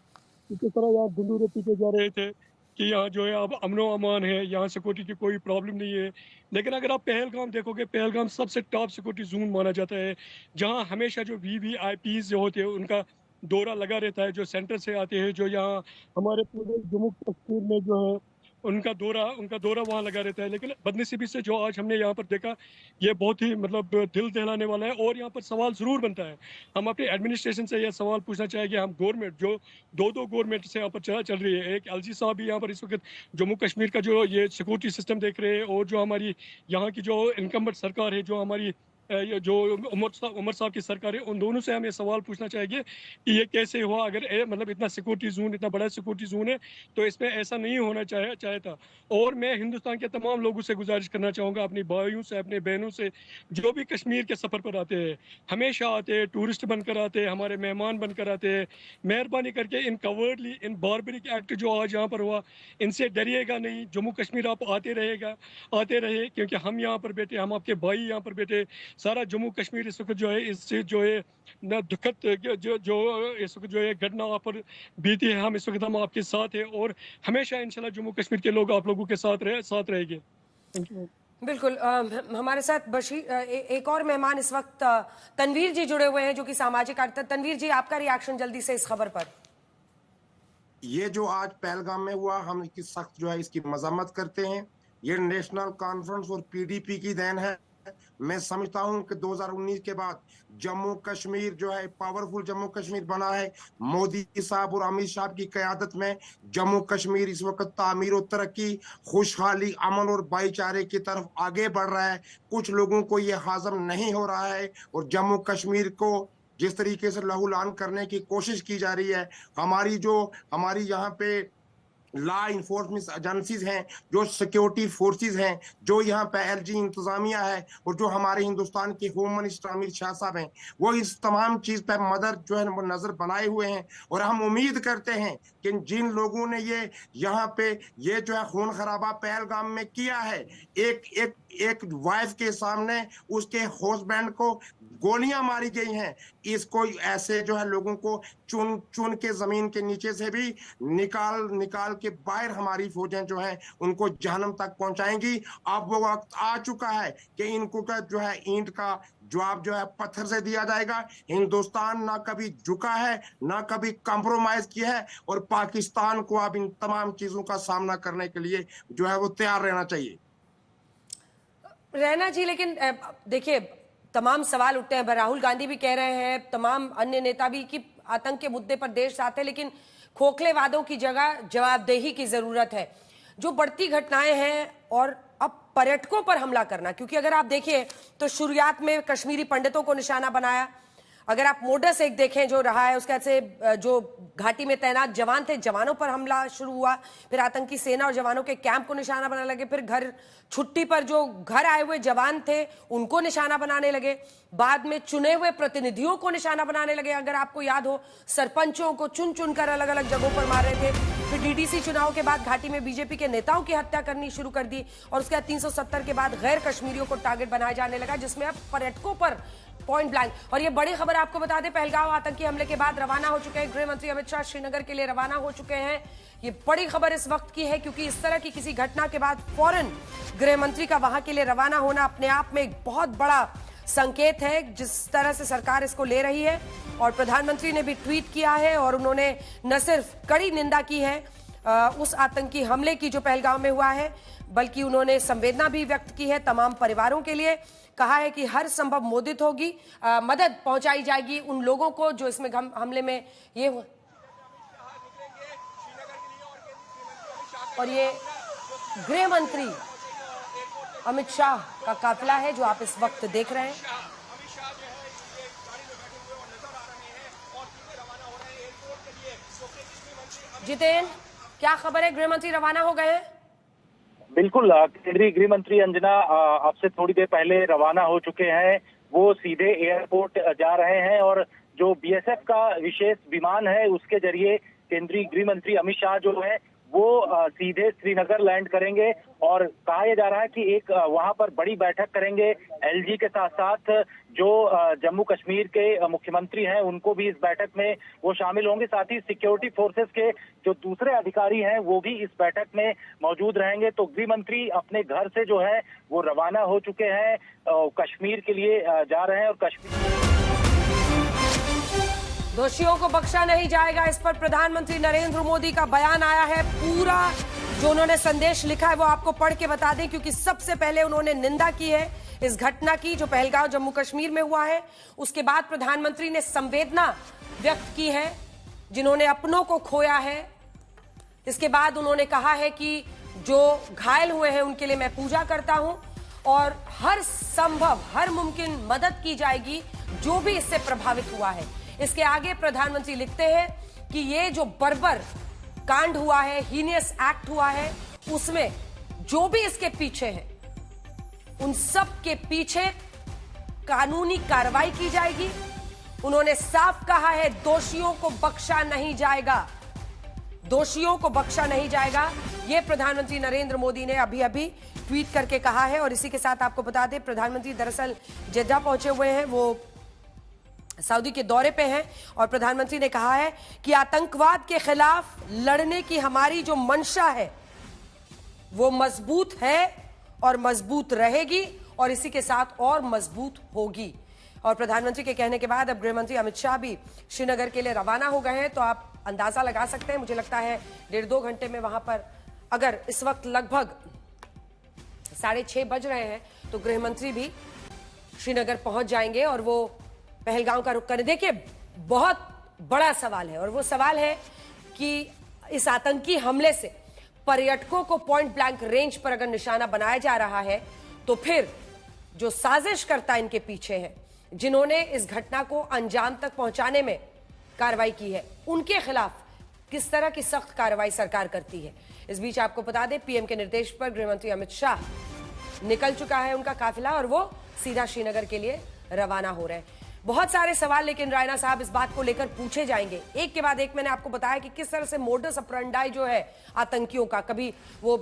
[SPEAKER 14] किस तरह यहाँ डंडूरे पीटे जा रहे थे कि यहाँ जो है अब अमनो अमान है, यहाँ सिक्योरिटी की कोई प्रॉब्लम नहीं है। लेकिन अगर आप पहलगाम देखोगे, पहलगाम सबसे टॉप सिक्योरिटी जोन माना जाता है, जहाँ हमेशा जो VVIPs जो होते हैं उनका दौरा लगा रहता है, जो सेंटर से आते हैं, जो यहाँ हमारे पूरे जम्मू कश्मीर में जो है उनका दौरा वहाँ लगा रहता है। लेकिन बदनसीबी से जो आज हमने यहाँ पर देखा, ये बहुत ही मतलब दिल दहलाने वाला है। और यहाँ पर सवाल ज़रूर बनता है, हम अपने एडमिनिस्ट्रेशन से यह सवाल पूछना चाहेंगे। हम गवर्नमेंट जो दो गवर्नमेंट से यहाँ पर चल रही है, एक LG साहब भी यहाँ पर इस वक्त जम्मू कश्मीर का जो ये सिक्योरिटी सिस्टम देख रहे हैं, और जो हमारी यहाँ की जो इनकम्बेंट सरकार है, जो हमारी जो उमर साहब की सरकार है, उन दोनों से हम ये सवाल पूछना चाहेंगे कि ये कैसे हुआ। अगर मतलब इतना सिक्योरिटी जोन, इतना बड़ा सिक्योरिटी जोन है, तो इसमें ऐसा नहीं होना चाहिए था। और मैं हिंदुस्तान के तमाम लोगों से गुजारिश करना चाहूँगा, अपनी भाइयों से, अपने बहनों से, जो भी कश्मीर के सफ़र पर आते हैं, हमेशा आते हैं, टूरिस्ट बनकर आते हैं, हमारे मेहमान बनकर आते हैं, मेहरबानी करके इन कवर्डली, इन बारबरिक एक्ट जो आज यहाँ पर हुआ, इनसे डरिएगा नहीं। जम्मू कश्मीर आप आते रहे, क्योंकि हम यहाँ पर बैठे, हम आपके भाई यहाँ पर बैठे। सारा जम्मू कश्मीर इस वक्त जो है, इससे जो है न दुखद जो इस वक्त जो है घटना आप पर बीती है, हम इस वक्त हम आपके साथ हैं, और हमेशा इंशाल्लाह जम्मू कश्मीर के लोग आप लोगों के साथ रहेंगे।
[SPEAKER 1] बिल्कुल। हमारे साथ बशीर, एक और मेहमान इस वक्त तनवीर जी जुड़े हुए हैं, जो कि सामाजिक कार्यकर्ता। तनवीर जी, आपका रिएक्शन जल्दी से इस खबर पर।
[SPEAKER 15] ये जो आज पहलगाम में हुआ, हम इसकी सख्त जो है इसकी मजम्मत करते हैं। ये नेशनल कॉन्फ्रेंस और PDP की देन है। मैं समझता हूं कि 2019 के बाद जम्मू कश्मीर जो है पावरफुल जम्मू कश्मीर बना है। मोदी साहब और अमित शाह की क़यादत में जम्मू कश्मीर इस वक्त तामीर और तरक्की, खुशहाली, अमन और भाईचारे की तरफ आगे बढ़ रहा है। कुछ लोगों को ये हाज़म नहीं हो रहा है, और जम्मू कश्मीर को जिस तरीके से लहूलुहान करने की कोशिश की जा रही है, हमारी यहाँ पे लॉ इन्फोर्समेंट एजेंसीज हैं, जो सिक्योरिटी फोर्सेस हैं, जो यहाँ पे LG इंतजामिया है, और जो हमारे हिंदुस्तान के होम मिनिस्टर अमित शाह साहब हैं, वो इस तमाम चीज पे मदर जो है वो नजर बनाए हुए हैं। और हम उम्मीद करते हैं कि जिन लोगों ने ये यहाँ पे ये जो है खून खराबा पहलगाम में किया है, एक वाइफ के सामने उसके हस्बैंड को गोलियां मारी गई हैं, इसको ऐसे जो है लोगों को चुन के जमीन के नीचे से भी निकाल के बाहर हमारी फौजें जो हैं उनको जहन्नम तक पहुंचाएंगी। अब वो वक्त आ चुका है कि इनको का जो है ईंट का जवाब जो है पत्थर से दिया जाएगा। हिंदुस्तान ना कभी झुका है, ना कभी कॉम्प्रोमाइज किया है, और पाकिस्तान को अब इन तमाम चीजों का सामना करने के लिए जो है वो तैयार रहना चाहिए।
[SPEAKER 1] रहना जी, लेकिन देखिए तमाम सवाल उठते हैं। राहुल गांधी भी कह रहे हैं, तमाम अन्य नेता भी, कि आतंक के मुद्दे पर देश साथ है, लेकिन खोखले वादों की जगह जवाबदेही की जरूरत है। जो बढ़ती घटनाएं हैं और अब पर्यटकों पर हमला करना, क्योंकि अगर आप देखिए तो शुरुआत में कश्मीरी पंडितों को निशाना बनाया। अगर आप मोडस एक देखें जो रहा है, उसके से जो घाटी में तैनात जवान थे, जवानों पर हमला शुरू हुआ, फिर आतंकी सेना और जवानों के कैंप को निशाना बनाने लगे, फिर घर छुट्टी पर जो घर आए हुए जवान थे उनको निशाना बनाने लगे, बाद में चुने हुए प्रतिनिधियों को निशाना बनाने लगे। अगर आपको याद हो, सरपंचों को चुन चुनकर अलग अलग जगहों पर मार रहे थे। फिर डीडीसी चुनाव के बाद घाटी में बीजेपी के नेताओं की हत्या करनी शुरू कर दी, और उसके बाद 370 के बाद गैर कश्मीरियों को टारगेट बनाया जाने लगा, जिसमें अब पर्यटकों पर पॉइंट ब्लैंक। और ये बड़ी खबर आपको बता दें, पहलगाम आतंकी हमले के बाद रवाना हो चुके हैं गृह मंत्री अमित शाह, श्रीनगर के लिए रवाना हो चुके हैं। ये बड़ी खबर इस वक्त की है, क्योंकि इस तरह की किसी घटना के बाद फौरन गृह मंत्री का वहां के लिए रवाना होना अपने आप में एक बहुत बड़ा संकेत है, जिस तरह से सरकार इसको ले रही है। और प्रधानमंत्री ने भी ट्वीट किया है, और उन्होंने न सिर्फ कड़ी निंदा की है उस आतंकी हमले की जो पहलगाम में हुआ है, बल्कि उन्होंने संवेदना भी व्यक्त की है तमाम परिवारों के लिए। कहा है कि हर संभव मदद पहुंचाई जाएगी उन लोगों को जो इसमें हमले में ये हुआ। और ये गृह मंत्री अमित शाह का काफिला है जो आप इस वक्त देख रहे हैं। जितेन, क्या खबर है? गृह मंत्री रवाना हो गए हैं?
[SPEAKER 16] बिल्कुल, केंद्रीय गृह मंत्री अंजना अब से थोड़ी देर पहले रवाना हो चुके हैं। वो सीधे एयरपोर्ट जा रहे हैं, और जो बीएसएफ का विशेष विमान है उसके जरिए केंद्रीय गृह मंत्री अमित शाह जो है वो सीधे श्रीनगर लैंड करेंगे। और कहा यह जा रहा है कि एक वहां पर बड़ी बैठक करेंगे एलजी के साथ साथ जो जम्मू कश्मीर के मुख्यमंत्री हैं उनको भी इस बैठक में वो शामिल होंगे। साथ ही सिक्योरिटी फोर्सेस के जो दूसरे अधिकारी हैं वो भी इस बैठक में मौजूद रहेंगे। तो गृह मंत्री अपने घर से जो है वो रवाना हो चुके हैं, कश्मीर के लिए जा रहे हैं। और कश्मीर
[SPEAKER 1] दोषियों को बख्शा नहीं जाएगा, इस पर प्रधानमंत्री नरेंद्र मोदी का बयान आया है। पूरा जो उन्होंने संदेश लिखा है वो आपको पढ़ के बता दें, क्योंकि सबसे पहले उन्होंने निंदा की है इस घटना की जो पहलगाम जम्मू कश्मीर में हुआ है। उसके बाद प्रधानमंत्री ने संवेदना व्यक्त की है जिन्होंने अपनों को खोया है। इसके बाद उन्होंने कहा है कि जो घायल हुए हैं उनके लिए मैं पूजा करता हूं, और हर संभव हर मुमकिन मदद की जाएगी जो भी इससे प्रभावित हुआ है। इसके आगे प्रधानमंत्री लिखते हैं कि ये जो बर्बर कांड हुआ है, हीनियस एक्ट हुआ है, उसमें जो भी इसके पीछे है उन सब के पीछे कानूनी कार्रवाई की जाएगी। उन्होंने साफ कहा है दोषियों को बख्शा नहीं जाएगा, दोषियों को बख्शा नहीं जाएगा। यह प्रधानमंत्री नरेंद्र मोदी ने अभी अभी ट्वीट करके कहा है। और इसी के साथ आपको बता दें, प्रधानमंत्री दरअसल जेद्दा पहुंचे हुए हैं, वो सऊदी के दौरे पे हैं, और प्रधानमंत्री ने कहा है कि आतंकवाद के खिलाफ लड़ने की हमारी जो मंशा है वो मजबूत है और मजबूत रहेगी, और इसी के साथ और मजबूत होगी। और प्रधानमंत्री के कहने के बाद अब गृह मंत्री अमित शाह भी श्रीनगर के लिए रवाना हो गए हैं। तो आप अंदाजा लगा सकते हैं, मुझे लगता है 1.5-2 घंटे में वहां पर, अगर इस वक्त लगभग 6:30 बज रहे हैं, तो गृह मंत्री भी श्रीनगर पहुंच जाएंगे और वो पहलगाम का रुख करें। देखिए, बहुत बड़ा सवाल है, और वो सवाल है कि इस आतंकी हमले से पर्यटकों को पॉइंट ब्लैंक रेंज पर अगर निशाना बनाया जा रहा है, तो फिर जो साजिशकर्ता इनके पीछे हैं, जिन्होंने इस घटना को अंजाम तक पहुंचाने में कार्रवाई की है, उनके खिलाफ किस तरह की सख्त कार्रवाई सरकार करती है। इस बीच आपको बता दें, पीएम के निर्देश पर गृह मंत्री अमित शाह निकल चुका है उनका काफिला, और वो सीधा श्रीनगर के लिए रवाना हो रहे हैं। बहुत सारे सवाल लेकिन रायना साहब इस बात को लेकर पूछे जाएंगे, एक के बाद एक। मैंने आपको बताया कि किस तरह से मोडस ऑपरेंडी जो है आतंकियों का, कभी वो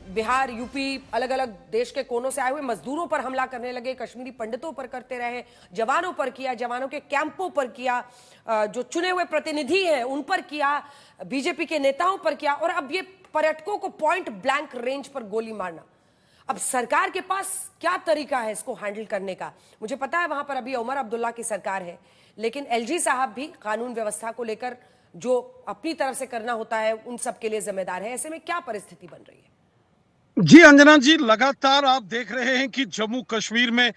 [SPEAKER 1] बिहार, यूपी, अलग अलग देश के कोनों से आए हुए मजदूरों पर हमला करने लगे, कश्मीरी पंडितों पर करते रहे, जवानों पर किया, जवानों के कैंपों पर किया, जो चुने हुए प्रतिनिधि हैं उन पर किया, बीजेपी के नेताओं पर किया, और अब ये पर्यटकों को पॉइंट ब्लैंक रेंज पर गोली मारना। अब सरकार के पास क्या तरीका है इसको हैंडल करने का? मुझे पता है वहां पर अभी उमर अब्दुल्ला की सरकार है, लेकिन एलजी साहब भी कानून व्यवस्था को लेकर जो अपनी तरफ से करना होता है उन सब के लिए जिम्मेदार है। ऐसे में क्या परिस्थिति बन रही है?
[SPEAKER 13] जी अंजना जी, लगातार आप देख रहे हैं कि जम्मू कश्मीर में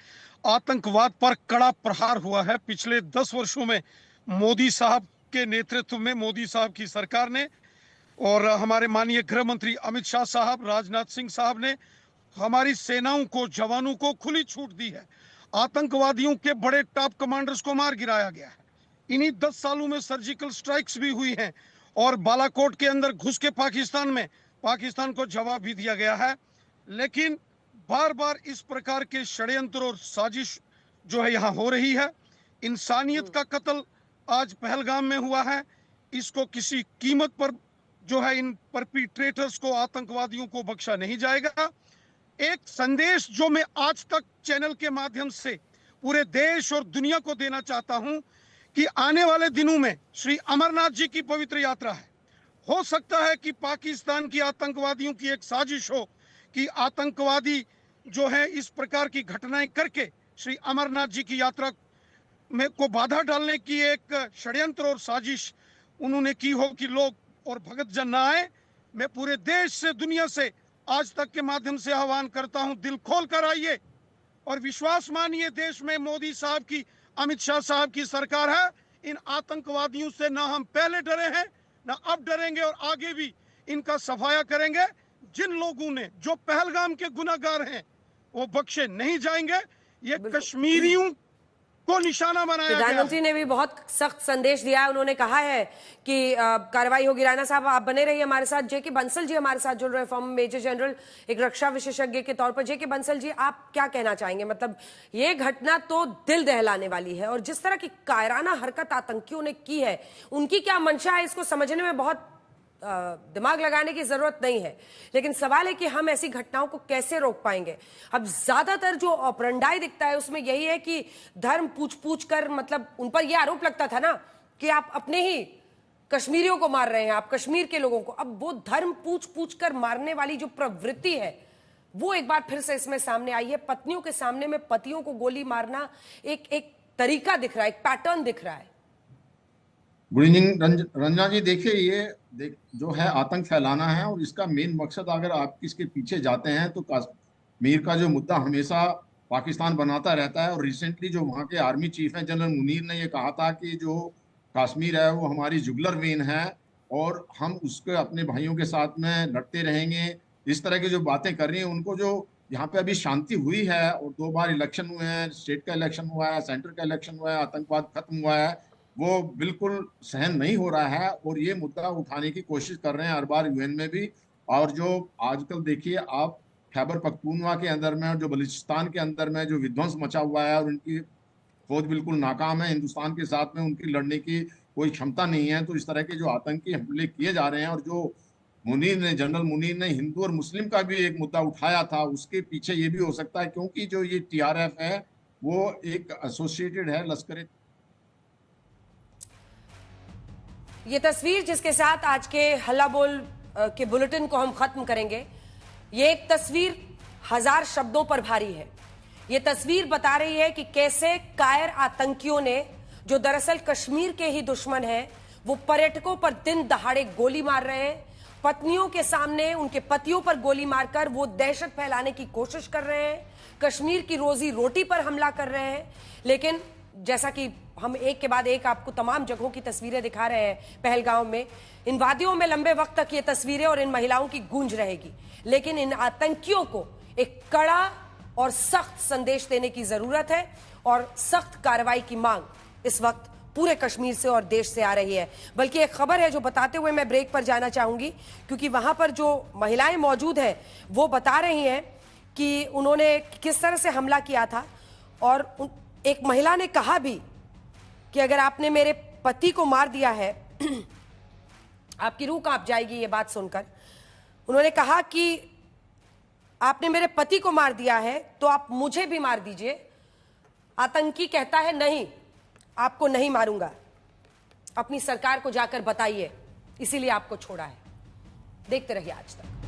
[SPEAKER 13] आतंकवाद पर कड़ा प्रहार हुआ है। पिछले 10 वर्षों में मोदी साहब के नेतृत्व में, मोदी साहब की सरकार ने और हमारे माननीय गृह मंत्री अमित शाह साहब, राजनाथ सिंह साहब ने हमारी सेनाओं को, जवानों को खुली छूट दी है। आतंकवादियों के बड़े टॉप कमांडर्स को मार गिराया गया है। इन्हीं 10 सालों में सर्जिकल स्ट्राइक्स भी हुई हैं और बालाकोट के अंदर घुस के पाकिस्तान को जवाब भी दिया गया है। लेकिन बार बार इस प्रकार के षड्यंत्र और साजिश जो है यहाँ हो रही है। इंसानियत का कत्ल आज पहलगाम में हुआ है। इसको किसी कीमत पर जो है इन परपिट्रेटर्स को, आतंकवादियों को बख्शा नहीं जाएगा। एक संदेश जो मैं आज तक चैनल के माध्यम से पूरे देश और दुनिया को देना चाहता हूं कि आने वाले दिनों में श्री अमरनाथ जी की पवित्र यात्रा है। हो सकता है कि पाकिस्तान की आतंकवादियों की एक साजिश हो कि आतंकवादी जो है इस प्रकार की घटनाएं करके श्री अमरनाथ जी की यात्रा में को बाधा डालने की एक षड्यंत्र और साजिश उन्होंने की हो कि लोग और भगत जन न आए। मैं पूरे देश से, दुनिया से आज तक के माध्यम से आह्वान करता हूं, दिल खोल कर आइए और विश्वास मानिए। देश में मोदी साहब की, अमित शाह साहब की सरकार है। इन आतंकवादियों से ना हम पहले डरे हैं, ना अब डरेंगे और आगे भी इनका सफाया करेंगे। जिन लोगों ने, जो पहलगाम के गुनाहगार हैं, वो बख्शे नहीं जाएंगे। ये कश्मीरियों को निशाना बनाया गया।
[SPEAKER 1] प्रधानमंत्री ने भी बहुत सख्त संदेश दिया है। उन्होंने कहा है कि कार्रवाई होगी। राणा साहब, आप बने रहिए हमारे साथ। जेके बंसल जी हमारे साथ जुड़ रहे हैं, फॉर्मर मेजर जनरल, एक रक्षा विशेषज्ञ के तौर पर। जेके बंसल जी, आप क्या कहना चाहेंगे? मतलब ये घटना तो दिल दहलाने वाली है और जिस तरह की कायराना हरकत आतंकियों ने की है, उनकी क्या मंशा है, इसको समझने में बहुत दिमाग लगाने की जरूरत नहीं है। लेकिन सवाल है कि हम ऐसी घटनाओं को कैसे रोक पाएंगे। अब ज्यादातर जो ऑपरेंडाई दिखता है उसमें यही है कि धर्म पूछ कर, मतलब उन पर यह आरोप लगता था ना कि आप अपने ही कश्मीरियों को मार रहे हैं, आप कश्मीर के लोगों को। अब वो धर्म पूछ कर मारने वाली जो प्रवृत्ति है वो एक बार फिर से इसमें सामने आई है। पत्नियों के सामने में पतियों को गोली मारना एक तरीका दिख रहा है, एक पैटर्न दिख रहा है।
[SPEAKER 17] गुड इवनिंग रंजना जी। देखिए, ये जो है आतंक फैलाना है और इसका मेन मकसद, अगर आप इसके पीछे जाते हैं तो कश्मीर का जो मुद्दा हमेशा पाकिस्तान बनाता रहता है। और रिसेंटली जो वहाँ के आर्मी चीफ हैं जनरल मुनीर ने ये कहा था कि जो कश्मीर है वो हमारी जुगलर वेन है और हम उसके अपने भाइयों के साथ में लड़ते रहेंगे। इस तरह की जो बातें कर रही हैं, उनको जो यहाँ पे अभी शांति हुई है और 2 बार इलेक्शन हुए हैं, स्टेट का इलेक्शन हुआ है, सेंटर का इलेक्शन हुआ है, आतंकवाद खत्म हुआ है, वो बिल्कुल सहन नहीं हो रहा है और ये मुद्दा उठाने की कोशिश कर रहे हैं हर बार यूएन में भी। और जो आजकल देखिए आप खैबर पख्तूनवा के अंदर में और जो बलूचिस्तान के अंदर में जो विध्वंस मचा हुआ है और उनकी फौज बिल्कुल नाकाम है, हिंदुस्तान के साथ में उनकी लड़ने की कोई क्षमता नहीं है। तो इस तरह के जो आतंकी हमले किए जा रहे हैं और जो जनरल मुनीर ने हिंदू और मुस्लिम का भी एक मुद्दा उठाया था, उसके पीछे ये भी हो सकता है क्योंकि जो ये TRF है वो एक एसोसिएटेड है लश्कर।
[SPEAKER 1] ये तस्वीर जिसके साथ आज के हल्ला बोल के बुलेटिन को हम खत्म करेंगे, ये एक तस्वीर 1000 शब्दों पर भारी है। ये तस्वीर बता रही है कि कैसे कायर आतंकियों ने, जो दरअसल कश्मीर के ही दुश्मन हैं, वो पर्यटकों पर दिन दहाड़े गोली मार रहे हैं। पत्नियों के सामने उनके पतियों पर गोली मारकर वो दहशत फैलाने की कोशिश कर रहे हैं, कश्मीर की रोजी रोटी पर हमला कर रहे हैं। लेकिन जैसा कि हम एक के बाद एक आपको तमाम जगहों की तस्वीरें दिखा रहे हैं, पहलगाम में, इन वादियों में लंबे वक्त तक ये तस्वीरें और इन महिलाओं की गूंज रहेगी। लेकिन इन आतंकियों को एक कड़ा और सख्त संदेश देने की जरूरत है और सख्त कार्रवाई की मांग इस वक्त पूरे कश्मीर से और देश से आ रही है। बल्कि एक खबर है जो बताते हुए मैं ब्रेक पर जाना चाहूंगी, क्योंकि वहां पर जो महिलाएं मौजूद हैं वो बता रही हैं कि उन्होंने किस तरह से हमला किया था। और एक महिला ने कहा भी कि अगर आपने मेरे पति को मार दिया है, आपकी रूह कांप जाएगी ये बात सुनकर। उन्होंने कहा कि आपने मेरे पति को मार दिया है तो आप मुझे भी मार दीजिए। आतंकी कहता है नहीं, आपको नहीं मारूंगा, अपनी सरकार को जाकर बताइए, इसीलिए आपको छोड़ा है। देखते रहिए आज तक।